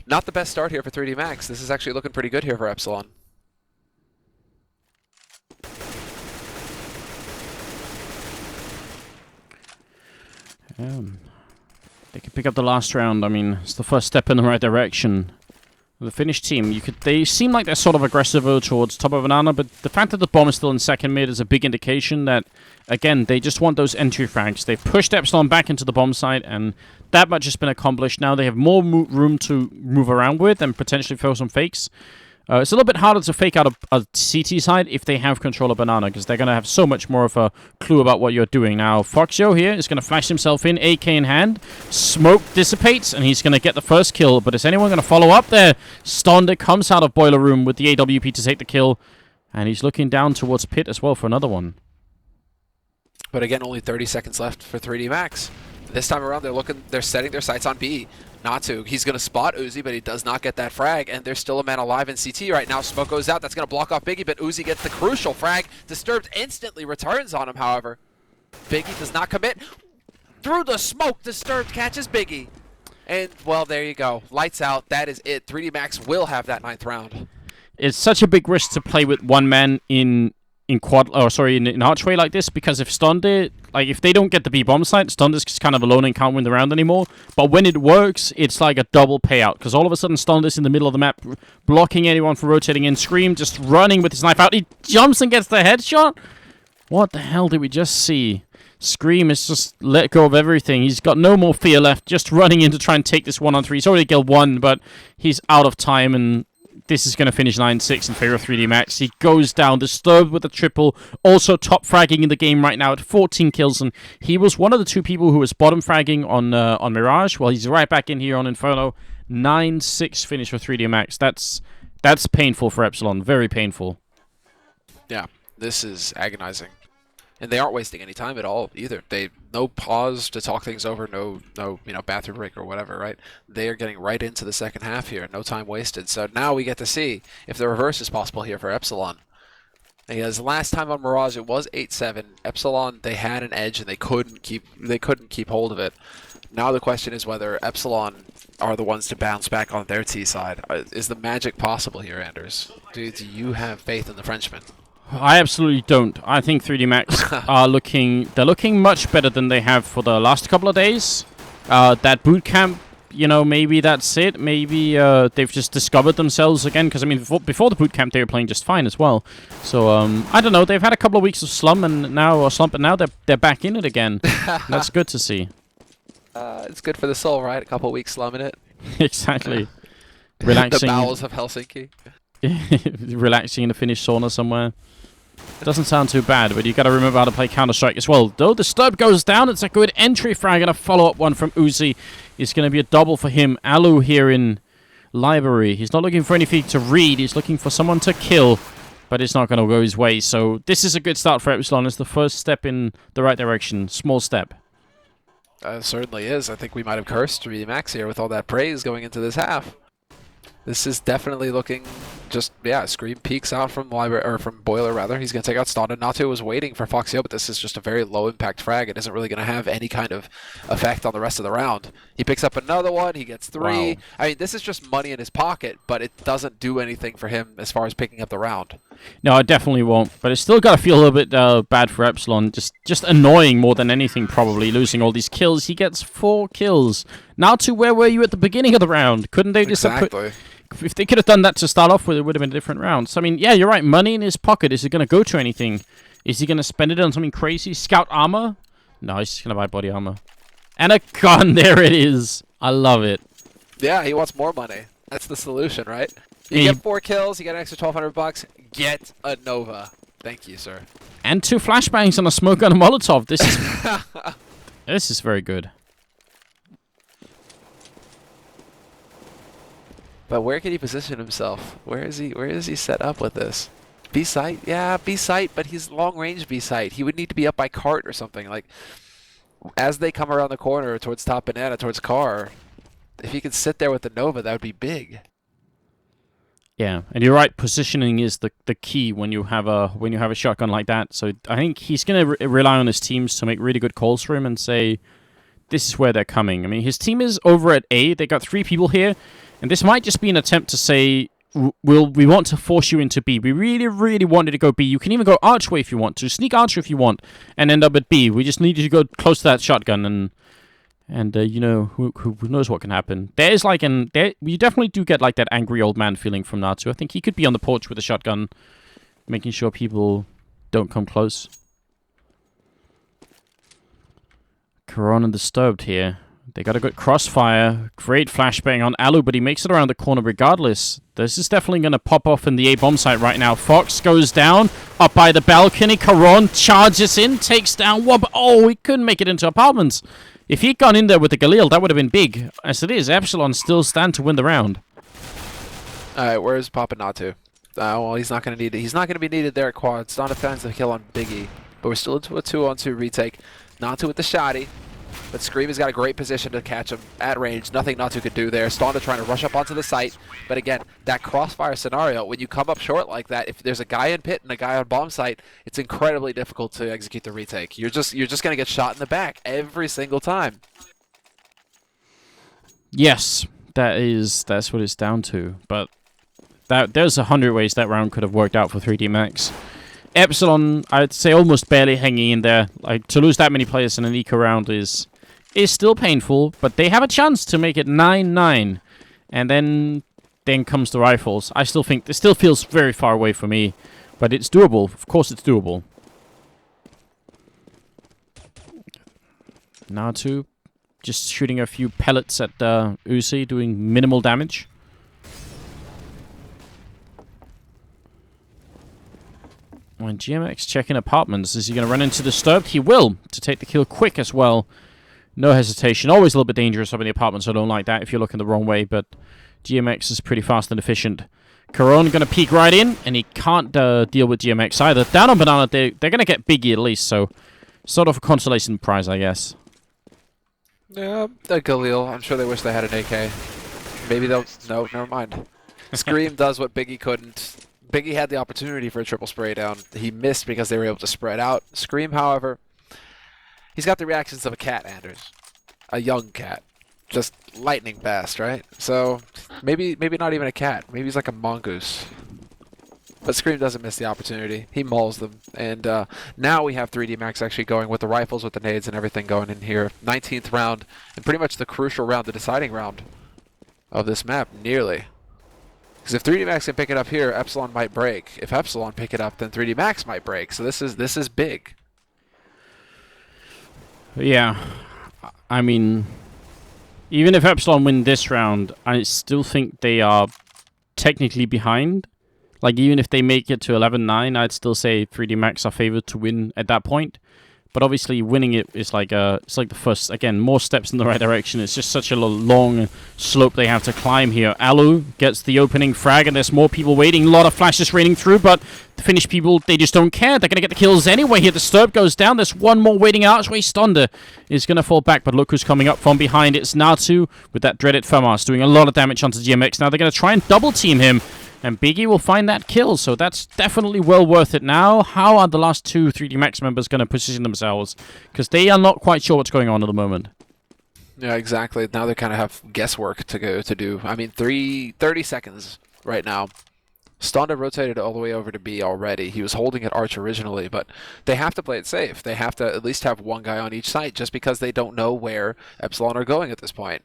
Speaker 3: Not the best start here for 3D Max. This is actually looking pretty good here for Epsilon.
Speaker 2: They can pick up the last round. I mean, it's the first step in the right direction. The Finnish team, they seem like they're sort of aggressive towards top of banana, but the fact that the bomb is still in second mid is a big indication that, again, they just want those entry frags. They've pushed Epsilon back into the bomb site, and that much has been accomplished. Now they have more room to move around with and potentially throw some fakes. It's a little bit harder to fake out a CT side if they have control of banana, because they're going to have so much more of a clue about what you're doing. Now, Foxio here is going to flash himself in, AK in hand. Smoke dissipates, and he's going to get the first kill. But is anyone going to follow up there? Stonda comes out of Boiler Room with the AWP to take the kill. And he's looking down towards Pit as well for another one.
Speaker 3: But again, only 30 seconds left for 3D Max. This time around, they're setting their sights on B. Natu, he's going to spot Uzi, but he does not get that frag, and there's still a man alive in CT right now. Smoke goes out. That's going to block off Biggie, but Uzi gets the crucial frag. Disturbed instantly returns on him, however. Biggie does not commit. Through the smoke, Disturbed catches Biggie. And, well, there you go. Lights out. That is it. 3D Max will have that 9th round.
Speaker 2: It's such a big risk to play with one man in archway like this, because if Stonda, if they don't get the B bomb site, Stonda's kind of alone and can't win the round anymore. But when it works, it's like a double payout, because all of a sudden Stonda's in the middle of the map, blocking anyone from rotating in. Scream just running with his knife out. He jumps and gets the headshot. What the hell did we just see? Scream has just let go of everything. He's got no more fear left, just running in to try and take this 1-on-3. He's already killed one, but he's out of time, and this is going to finish 9-6 in favor of 3D Max. He goes down, Disturbed with a triple, also top fragging in the game right now at 14 kills, and he was one of the two people who was bottom fragging on Mirage. Well, he's right back in here on Inferno. 9-6 finish for 3D Max. That's painful for Epsilon, very painful.
Speaker 3: Yeah, this is agonizing. And they aren't wasting any time at all either. No pause to talk things over, no bathroom break or whatever, right? They are getting right into the second half here, no time wasted. So now we get to see if the reverse is possible here for Epsilon. Because last time on Mirage it was 8-7. Epsilon, they had an edge and they couldn't keep hold of it. Now the question is whether Epsilon are the ones to bounce back on their T side. Is the magic possible here, Anders? Do you have faith in the Frenchman?
Speaker 2: I absolutely don't. I think 3D Max they're looking much better than they have for the last couple of days. That boot camp, maybe that's it. Maybe they've just discovered themselves again, because I mean before the boot camp they were playing just fine as well. So I don't know, they've had a couple of weeks of slump and now they're back in it again. That's good to see.
Speaker 3: It's good for the soul, right? A couple of weeks slumming it.
Speaker 2: Exactly. Relaxing.
Speaker 3: The bowels of Helsinki.
Speaker 2: Relaxing in a Finnish sauna somewhere. Doesn't sound too bad, but you got to remember how to play Counter-Strike as well. Though the Disturb goes down, it's a good entry frag and a follow-up one from Uzi. It's going to be a double for him. Alu here in Library. He's not looking for anything to read. He's looking for someone to kill, but it's not going to go his way. So this is a good start for Epsilon. It's the first step in the right direction. Small step.
Speaker 3: Certainly is. I think we might have cursed 3D Max here with all that praise going into this half. This is definitely looking Scream peeks out from Boiler rather. He's going to take out Stonda. Natu was waiting for Foxio, but this is just a very low impact frag. It isn't really going to have any kind of effect on the rest of the round. He picks up another one. He gets 3. Wow. I mean, this is just money in his pocket, but it doesn't do anything for him as far as picking up the round.
Speaker 2: No, I definitely won't. But it's still got to feel a little bit bad for Epsilon. Just annoying more than anything, probably, losing all these kills. He gets 4 kills. Natu, where were you at the beginning of the round? Couldn't they just
Speaker 3: Exactly.
Speaker 2: If they could have done that to start off with, it would have been a different round. So, I mean, yeah, you're right. Money in his pocket. Is it going to go to anything? Is he going to spend it on something crazy? Scout armor? No, he's just going to buy body armor. And a gun. There it is. I love it.
Speaker 3: Yeah, he wants more money. That's the solution, right? You get 4 kills. You get an extra $1,200. Get a Nova. Thank you, sir.
Speaker 2: And 2 flashbangs on a smoke and a Molotov. This is this is very good.
Speaker 3: But where can he position himself? Where is he set up with this? B site? Yeah, B site, but he's long range B site. He would need to be up by cart or something. Like, as they come around the corner towards top banana, towards car, if he could sit there with the Nova, that would be big.
Speaker 2: Yeah, and you're right. Positioning is the key when you have a shotgun like that. So I think he's going to rely on his teams to make really good calls for him and say, this is where they're coming. I mean, his team is over at A. They got 3 people here. And this might just be an attempt to say, we want to force you into B. We really, really want you to go B. You can even go archway if you want to, sneak archer if you want, and end up at B. We just need you to go close to that shotgun, and And who knows what can happen. There is like you definitely do get like that angry old man feeling from Natu. I think he could be on the porch with a shotgun, making sure people don't come close. Corona disturbed here. They got a good crossfire. Great flashbang on Alu, but he makes it around the corner regardless. This is definitely going to pop off in the A-bomb site right now. Fox goes down, up by the balcony. Caron charges in, takes down Wob. Oh, he couldn't make it into apartments. If he'd gone in there with the Galil, that would have been big. As it is, Epsilon still stand to win the round.
Speaker 3: Alright, where's Papa Natu? Well, he's not going to need it. He's not going to be needed there at quad. It's not a defensive kill on Biggie. But we're still into a 2-on-2 retake. Natu with the shotty. But Scream has got a great position to catch him at range. Nothing Natu could do there. Stonda trying to rush up onto the site. But again, that crossfire scenario, when you come up short like that, if there's a guy in pit and a guy on bomb site, it's incredibly difficult to execute the retake. You're just going to get shot in the back every single time.
Speaker 2: Yes, that's what it's down to. But there's 100 ways that round could have worked out for 3D Max. Epsilon, I'd say almost barely hanging in there. Like, to lose that many players in an eco round is still painful, but they have a chance to make it 9-9. And then comes the rifles. I still think it still feels very far away for me, but it's doable. Of course it's doable. Natu just shooting a few pellets at Uzi, doing minimal damage. When GMX checking apartments, is he going to run into Disturbed? He will, to take the kill quick as well. No hesitation. Always a little bit dangerous up in the apartments, so I don't like that if you're looking the wrong way, but GMX is pretty fast and efficient. Caron going to peek right in, and he can't deal with GMX either. Down on Banana, they're going to get Biggie at least, so sort of a consolation prize, I guess.
Speaker 3: Yeah, the Galil. I'm sure they wish they had an AK. Maybe they'll... No, never mind. Scream does what Biggie couldn't. Biggie had the opportunity for a triple spray down. He missed because they were able to spread out. Scream, however, he's got the reactions of a cat, Anders. A young cat. Just lightning fast, right? So, maybe not even a cat. Maybe he's like a mongoose. But Scream doesn't miss the opportunity. He mauls them. And now we have 3D Max actually going with the rifles, with the nades and everything going in here. 19th round, and pretty much the crucial round, the deciding round of this map, nearly. Because if 3D Max can pick it up here, Epsilon might break. If Epsilon pick it up, then 3D Max might break. So this is big.
Speaker 2: Yeah. I mean, even if Epsilon win this round, I still think they are technically behind. Like, even if they make it to 11-9, I'd still say 3D Max are favored to win at that point. But obviously, winning it is like it's like the first, again, more steps in the right direction. It's just such a long slope they have to climb here. Alu gets the opening frag, and there's more people waiting. A lot of flashes raining through, but the Finnish people, they just don't care. They're going to get the kills anyway here. Disturb goes down. There's one more waiting archway. Stonda is going to fall back, but look who's coming up from behind. It's Natu with that dreaded FAMAS doing a lot of damage onto GMX. Now they're going to try and double team him. And Biggie will find that kill, so that's definitely well worth it now. How are the last two 3D Max members going to position themselves? Because they are not quite sure what's going on at the moment.
Speaker 3: Yeah, exactly. Now they kind of have guesswork to do. I mean, 30 seconds right now. Stonda rotated all the way over to B already. He was holding at Arch originally, but they have to play it safe. They have to at least have one guy on each site, just because they don't know where Epsilon are going at this point.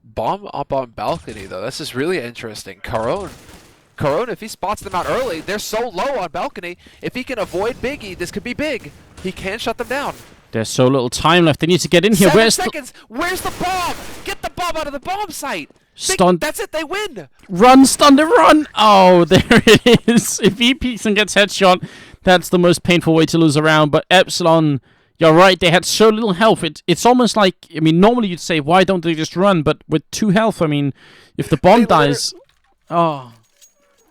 Speaker 3: Bomb up on balcony, though. This is really interesting. Caron, if he spots them out early, they're so low on balcony. If he can avoid Biggie, this could be big. He can shut them down.
Speaker 2: There's so little time left. They need to get in here.
Speaker 3: 7 seconds. Where's the bomb? Get the bomb out of the bomb site. That's it. They win.
Speaker 2: Run, Stonda, run. Oh, there it is. If he peeks and gets headshot, that's the most painful way to lose a round. But Epsilon, you're right. They had so little health. It's almost like, I mean, normally you'd say, why don't they just run? But with 2 health, I mean, if the bomb dies... Oh...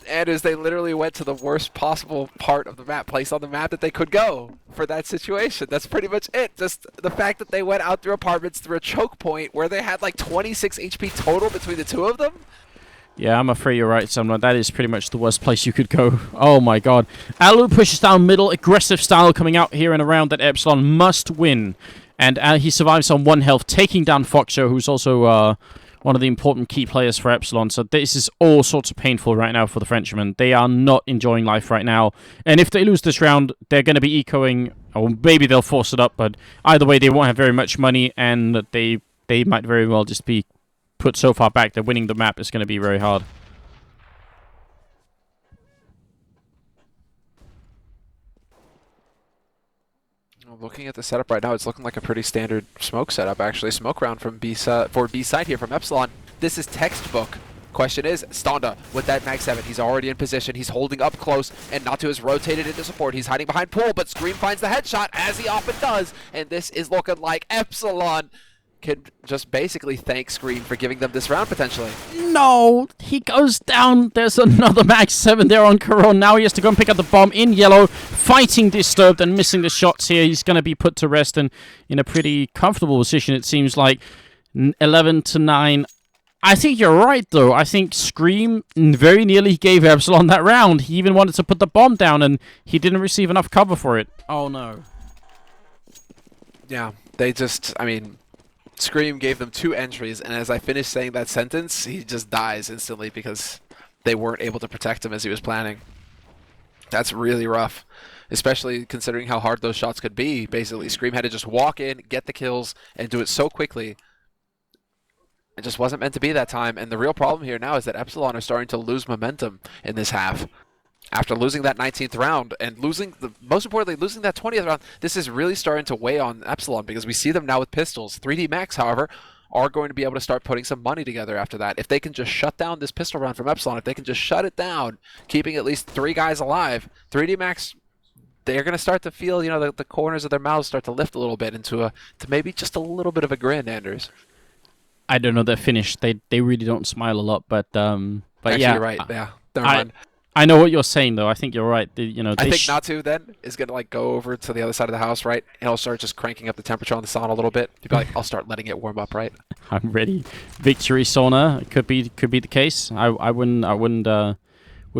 Speaker 3: And as they literally went to the worst possible part of the map, place on the map that they could go for that situation. That's pretty much it. Just the fact that they went out through apartments through a choke point where they had like 26 HP total between the two of them.
Speaker 2: Yeah, I'm afraid you're right, Semmler. That is pretty much the worst place you could go. Oh my god. Alu pushes down middle, aggressive style coming out here in a round that Epsilon must win. And he survives on 1 health, taking down Foxo, who's also... one of the important key players for Epsilon. So this is all sorts of painful right now for the Frenchmen. They are not enjoying life right now. And if they lose this round, they're going to be ecoing, or maybe they'll force it up, but either way, they won't have very much money, and they they might very well just be put so far back that winning the map is going to be very hard.
Speaker 3: Looking at the setup right now, it's looking like a pretty standard smoke setup, actually. Smoke round from for B side here from Epsilon. This is textbook. Question is, Stonda with that Mag 7, he's already in position, he's holding up close, and Natu has rotated into support. He's hiding behind Pool, but Scream finds the headshot, as he often does, and this is looking like Epsilon can just basically thank Scream for giving them this round, potentially.
Speaker 2: No, he goes down. There's another Mag 7 there on Caron. Now he has to go and pick up the bomb in yellow, fighting Disturbed and missing the shots here. He's going to be put to rest and in a pretty comfortable position, it seems like. 11-9. I think you're right, though. I think Scream very nearly gave Epsilon that round. He even wanted to put the bomb down, and he didn't receive enough cover for it. Oh, no.
Speaker 3: Yeah, they just, I mean, Scream gave them 2 entries, and as I finished saying that sentence, he just dies instantly because they weren't able to protect him as he was planning. That's really rough, especially considering how hard those shots could be. Basically, Scream had to just walk in, get the kills, and do it so quickly. It just wasn't meant to be that time, and the real problem here now is that Epsilon are starting to lose momentum in this half. After losing that 19th round and most importantly, losing that 20th round, this is really starting to weigh on Epsilon because we see them now with pistols. 3D Max, however, are going to be able to start putting some money together after that. If they can just shut down this pistol round from Epsilon, if they can just shut it down, keeping at least 3 guys alive, 3D Max, they're going to start to feel, the corners of their mouths start to lift a little bit to maybe just a little bit of a grin, Anders.
Speaker 2: I don't know their finish. They really don't smile a lot, but
Speaker 3: Actually,
Speaker 2: yeah.
Speaker 3: you're right. Yeah, never mind.
Speaker 2: I know what you're saying, though. I think you're right.
Speaker 3: I think Natu then is going to go over to the other side of the house, right? And he'll start just cranking up the temperature on the sauna a little bit. He'll be like, I'll start letting it warm up, right?
Speaker 2: I'm ready. Victory sauna could be the case. I wouldn't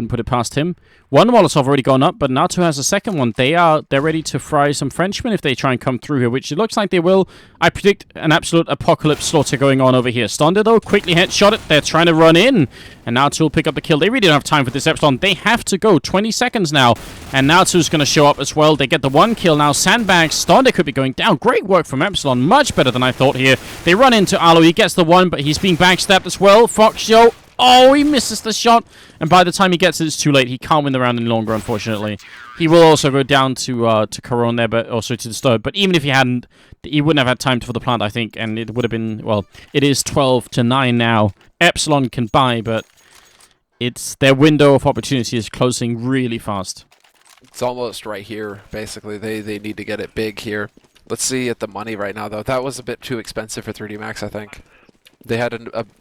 Speaker 2: put it past him. One Molotov already gone up, but Natu has a second one. They're ready to fry some Frenchmen if they try and come through here, which it looks like they will. I predict an absolute apocalypse slaughter going on over here. Stonda, though, quickly headshot it. They're trying to run in, and Natu will pick up the kill. They really don't have time for this Epsilon. They have to go. 20 seconds now, and Natu's going to show up as well. They get the 1 kill now. Sandbags. Stonda could be going down. Great work from Epsilon. Much better than I thought here. They run into Alu. He gets the 1, but he's being backstabbed as well. Fox Show. Oh, he misses the shot. And by the time he gets it, it's too late. He can't win the round any longer, unfortunately. He will also go down to Caron there, but also to Disturb. But even if he hadn't, he wouldn't have had time for the plant, I think. And it would have been, well, it is 12-9 now. Epsilon can buy, but it's their window of opportunity is closing really fast.
Speaker 3: It's almost right here, basically. They need to get it big here. Let's see at the money right now, though. That was a bit too expensive for 3D Max, I think. They had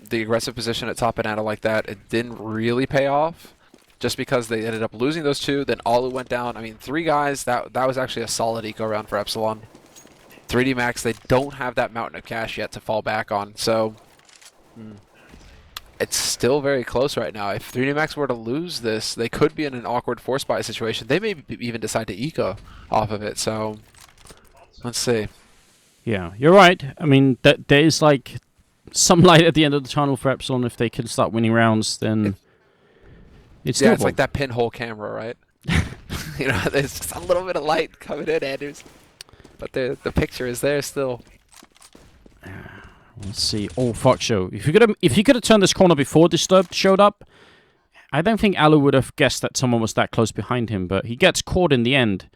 Speaker 3: the aggressive position at top banana like that. It didn't really pay off just because they ended up losing those 2. Then Alu went down. I mean, 3 guys, that was actually a solid eco round for Epsilon. 3D Max, they don't have that mountain of cash yet to fall back on. So it's still very close right now. If 3D Max were to lose this, they could be in an awkward force buy situation. They may even decide to eco off of it. So let's see.
Speaker 2: Yeah, you're right. I mean, there is like some light at the end of the tunnel for Epsilon. If they can start winning rounds, then it's doable.
Speaker 3: It's like that pinhole camera, right? There's just a little bit of light coming in, Anders. But the picture is there still.
Speaker 2: Let's see. Oh, fuck show. If you could have turned this corner before Disturbed showed up, I don't think Alu would have guessed that someone was that close behind him, but he gets caught in the end.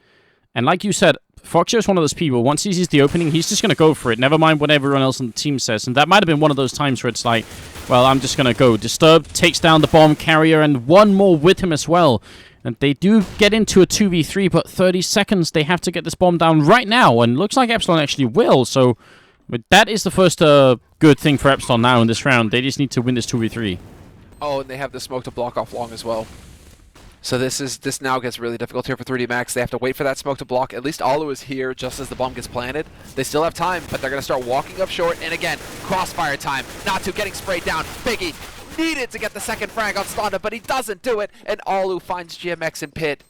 Speaker 2: And like you said, Foxio is one of those people, once he sees the opening, he's just going to go for it, never mind what everyone else on the team says. And that might have been one of those times where it's like, well, I'm just going to go. Disturbed takes down the bomb carrier, and 1 more with him as well. And they do get into a 2v3, but 30 seconds, they have to get this bomb down right now. And looks like Epsilon actually will, so that is the first good thing for Epsilon now in this round. They just need to win this 2v3.
Speaker 3: Oh, and they have the smoke to block off long as well. So this now gets really difficult here for 3D Max. They have to wait for that smoke to block. At least Alu is here just as the bomb gets planted. They still have time, but they're going to start walking up short. And again, crossfire time. Natu getting sprayed down. Biggie needed to get the second frag on Stonda, but he doesn't do it. And Alu finds GMX in pit.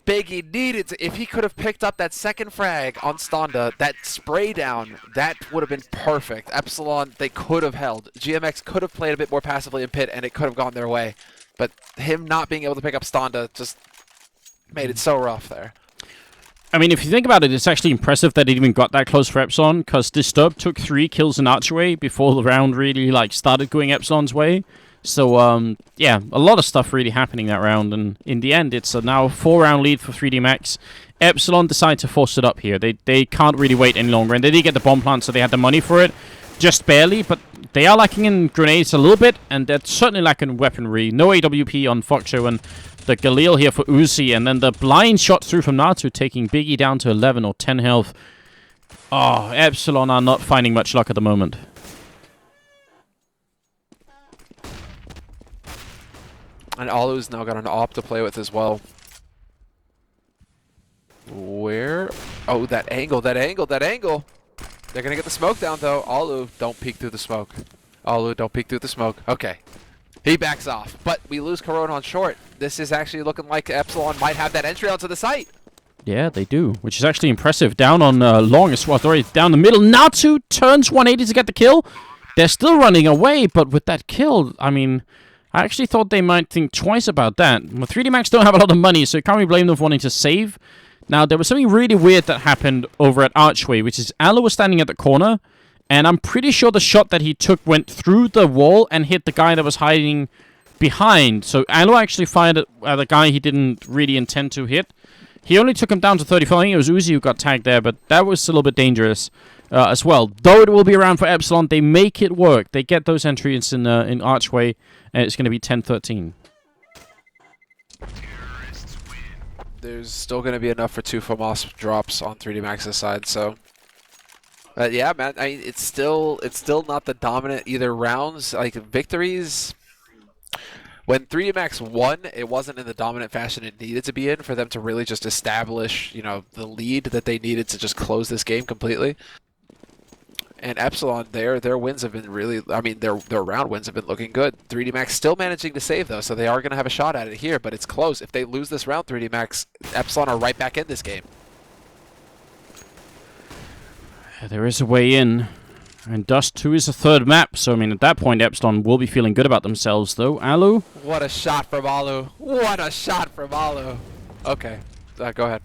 Speaker 3: Biggie needed to, if he could have picked up that second frag on Stonda, that spray down, that would have been perfect. Epsilon, they could have held. GMX could have played a bit more passively in pit, and it could have gone their way. But him not being able to pick up Stonda just made it so rough there.
Speaker 2: I mean, if you think about it, it's actually impressive that it even got that close for Epsilon, because Disturb took 3 kills in Archway before the round really like started going Epsilon's way. So, yeah, a lot of stuff really happening that round, and in the end, it's a now 4-round lead for 3D Max. Epsilon decide to force it up here. They can't really wait any longer, and they did get the bomb plant, so they had the money for it. Just barely, but they are lacking in grenades a little bit, and they're certainly lacking weaponry. No AWP on Foxo, and the Galil here for Uzi, and then the blind shot through from Natu, taking Biggie down to 11 or 10 health. Oh, Epsilon are not finding much luck at the moment.
Speaker 3: And Alu's now got an op to play with as well. Where? Oh, that angle, that angle, that angle! They're gonna get the smoke down though. Alu, don't peek through the smoke. Alu, don't peek through the smoke. Okay. He backs off, but we lose Corona on short. This is actually looking like Epsilon might have that entry onto the site.
Speaker 2: Yeah, they do, which is actually impressive. Down on long as well, already down the middle. Natu turns 180 to get the kill. They're still running away, but with that kill, I mean, I actually thought they might think twice about that. Well, 3D Max don't have a lot of money, so you can't really blame them for wanting to save. Now, there was something really weird that happened over at Archway, which is Alu was standing at the corner, and I'm pretty sure the shot that he took went through the wall and hit the guy that was hiding behind. So Alu actually fired at the guy he didn't really intend to hit. He only took him down to 35. I think it was Uzi who got tagged there, but that was a little bit dangerous as well. Though it will be around for Epsilon, they make it work. They get those entries in Archway, and it's going to be 10-13.
Speaker 3: There's still going to be enough for 2 FOMOS drops on 3D Max's side, so... yeah, man, I mean, it's still not the dominant either rounds. Like, victories... When 3D Max won, it wasn't in the dominant fashion it needed to be in for them to really just establish, you know, the lead that they needed to just close this game completely. And Epsilon, their wins have been really, I mean, their round wins have been looking good. 3D Max still managing to save, though, so they are going to have a shot at it here, but it's close. If they lose this round, 3D Max, Epsilon are right back in this game.
Speaker 2: There is a way in. And Dust 2 is the 3rd map, so I mean, at that point, Epsilon will be feeling good about themselves, though. Alu?
Speaker 3: What a shot from Alu. What a shot from Alu. Okay, go ahead.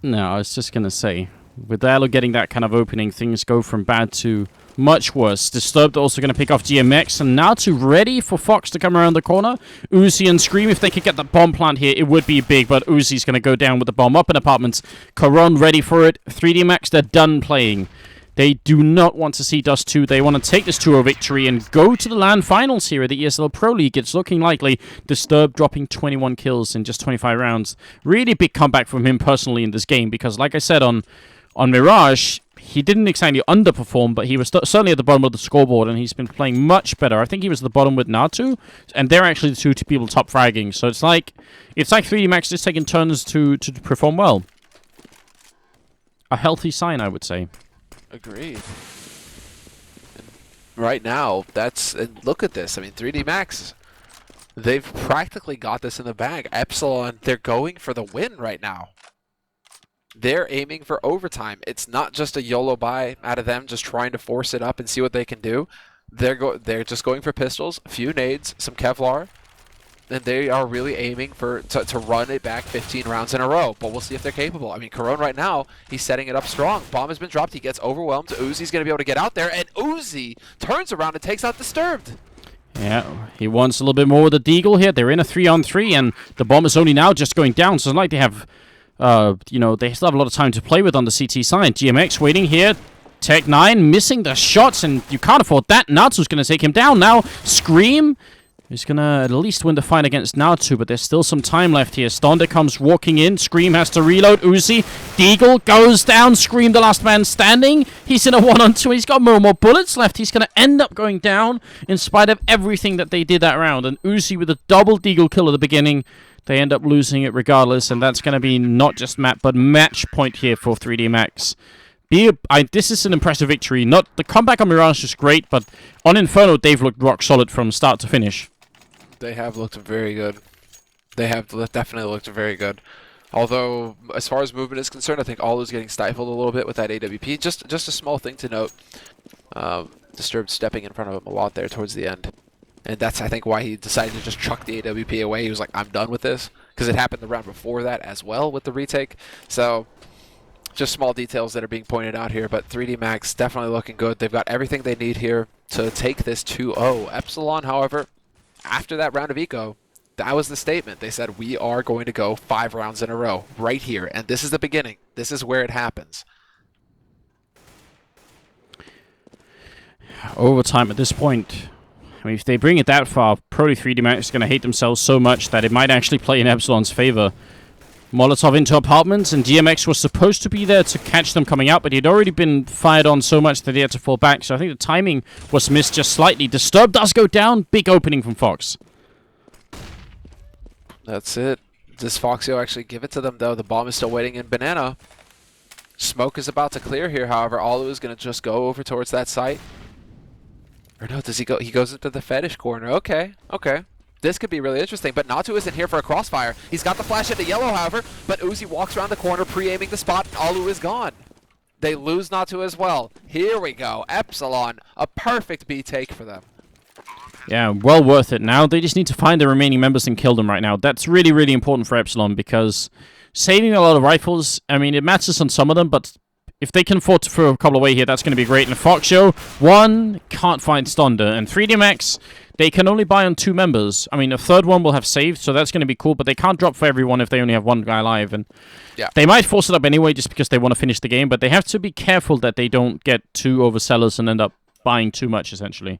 Speaker 2: No, I was just going to say, with Alu getting that kind of opening, things go from bad to much worse. Disturbed also going to pick off GMX, and now to ready for Fox to come around the corner. Uzi and Scream, if they could get the bomb plant here, it would be big, but Uzi's going to go down with the bomb up in apartments. Coron ready for it. 3D Max, they're done playing. They do not want to see Dust 2. They want to take this 2-0 victory and go to the LAN finals here at the ESL Pro League. It's looking likely. Disturbed dropping 21 kills in just 25 rounds. Really big comeback from him personally in this game because, like I said, on Mirage, he didn't exactly underperform, but he was certainly at the bottom of the scoreboard, and he's been playing much better. I think he was at the bottom with Natu, and they're actually the two people top fragging. So it's like 3D Max just taking turns to perform well. A healthy sign, I would say.
Speaker 3: Agreed. Right now, and look at this. I mean, 3D Max, they've practically got this in the bag. Epsilon, they're going for the win right now. They're aiming for overtime. It's not just a YOLO buy out of them just trying to force it up and see what they can do. They're just going for pistols, a few nades, some Kevlar, and they are really aiming to run it back 15 rounds in a row. But we'll see if they're capable. I mean, Corone right now, he's setting it up strong. Bomb has been dropped. He gets overwhelmed. Uzi's going to be able to get out there, and Uzi turns around and takes out Disturbed.
Speaker 2: Yeah, he wants a little bit more with the Deagle here. They're in a 3-on-3, and the bomb is only now just going down. So it's like they have, they still have a lot of time to play with on the CT side. GMX waiting here. Tech9 missing the shots, and you can't afford that. Natsu's going to take him down now. Scream is going to at least win the fight against Natu, but there's still some time left here. Stonda comes walking in. Scream has to reload. Uzi. Deagle goes down. Scream, the last man standing. He's in a 1-on-2. He's got more bullets left. He's going to end up going down in spite of everything that they did that round. And Uzi with a double Deagle kill at the beginning. They end up losing it regardless, and that's going to be not just map, but match point here for 3D Max. This is an impressive victory. Not the comeback on Mirage is great, but on Inferno, they've looked rock solid from start to finish. They
Speaker 3: have looked very good. They have definitely looked very good. Although, as far as movement is concerned, I think Alu's getting stifled a little bit with that AWP. Just a small thing to note. Disturbed stepping in front of him a lot there towards the end. And that's, I think, why he decided to just chuck the AWP away. He was like, I'm done with this. Because it happened the round before that as well with the retake. So, just small details that are being pointed out here, but 3D Max definitely looking good. They've got everything they need here to take this 2-0. Epsilon, however, after that round of eco, that was the statement. They said, we are going to go 5 rounds in a row right here, and this is the beginning. This is where it happens.
Speaker 2: Overtime at this point. I mean, if they bring it that far, probably 3D Max is going to hate themselves so much that it might actually play in Epsilon's favor. Molotov into apartments, and DMX was supposed to be there to catch them coming out, but he'd already been fired on so much that he had to fall back, so I think the timing was missed just slightly. Disturb does go down. Big opening from Fox.
Speaker 3: That's it. Does Foxio actually give it to them, though? The bomb is still waiting in Banana. Smoke is about to clear here, however. Alu is going to just go over towards that site. Or no, does he go? He goes into the fetish corner. Okay, okay. This could be really interesting, but Natu isn't here for a crossfire. He's got the flash into yellow, however, but Uzi walks around the corner, pre-aiming the spot. Alu is gone. They lose Natu as well. Here we go. Epsilon, a perfect B take for them.
Speaker 2: Yeah, well worth it now. They just need to find the remaining members and kill them right now. That's really, really important for Epsilon because saving a lot of rifles, I mean, it matters on some of them, but if they can afford to throw a couple away here, that's going to be great. And Fox Show, 1, can't find Stonder. And 3D Max, they can only buy on 2 members. I mean, a third one will have saved, so that's going to be cool, but they can't drop for everyone if they only have 1 guy alive. And
Speaker 3: yeah,
Speaker 2: they might force it up anyway just because they want to finish the game, but they have to be careful that they don't get too oversellers and end up buying too much, essentially.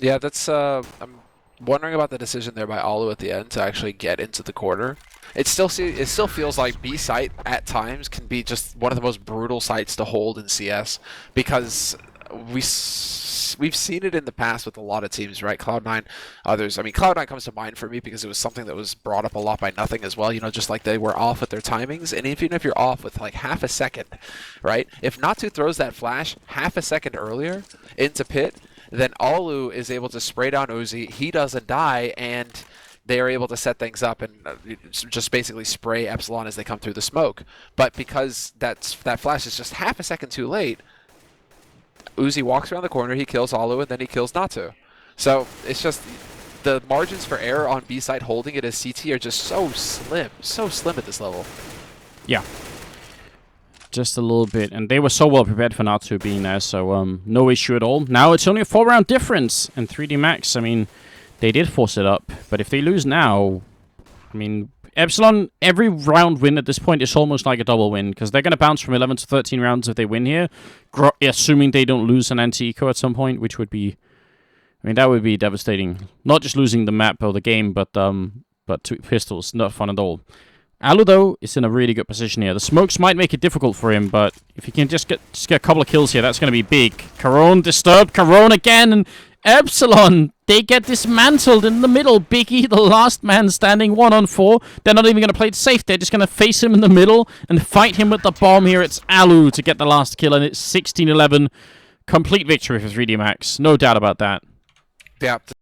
Speaker 3: Yeah, that's, I'm wondering about the decision there by Alu at the end to actually get into the corner. It still feels like B site at times can be just one of the most brutal sites to hold in CS because we've seen it in the past with a lot of teams, right? Cloud9, others. I mean, Cloud9 comes to mind for me because it was something that was brought up a lot by Nothing as well. You know, just like they were off with their timings, and even if you're off with like half a second, right? If Natu throws that flash half a second earlier into pit, then Alu is able to spray down Uzi. He doesn't die, and they are able to set things up and just basically spray Epsilon as they come through the smoke. But because that flash is just half a second too late, Uzi walks around the corner, he kills Alu, and then he kills Natu. So it's just the margins for error on B side holding it as CT are just so slim at this level.
Speaker 2: Yeah. Just a little bit, and they were so well prepared for Natu being there, so no issue at all. Now it's only a 4-round difference, and 3D Max, I mean, they did force it up, but if they lose now, I mean, Epsilon, every round win at this point is almost like a double win, because they're going to bounce from 11 to 13 rounds if they win here, assuming they don't lose an anti-eco at some point, which would be, I mean, that would be devastating. Not just losing the map or the game, but 2 pistols, not fun at all. Alu, though, is in a really good position here. The smokes might make it difficult for him, but if he can just get a couple of kills here, that's going to be big. Caron disturbed. Caron again, and Epsilon, they get dismantled in the middle. Biggie, the last man standing, 1-on-4. They're not even going to play it safe. They're just going to face him in the middle and fight him with the bomb here. It's Alu to get the last kill, and it's 16-11. Complete victory for 3D Max. No doubt about that.
Speaker 3: Yeah.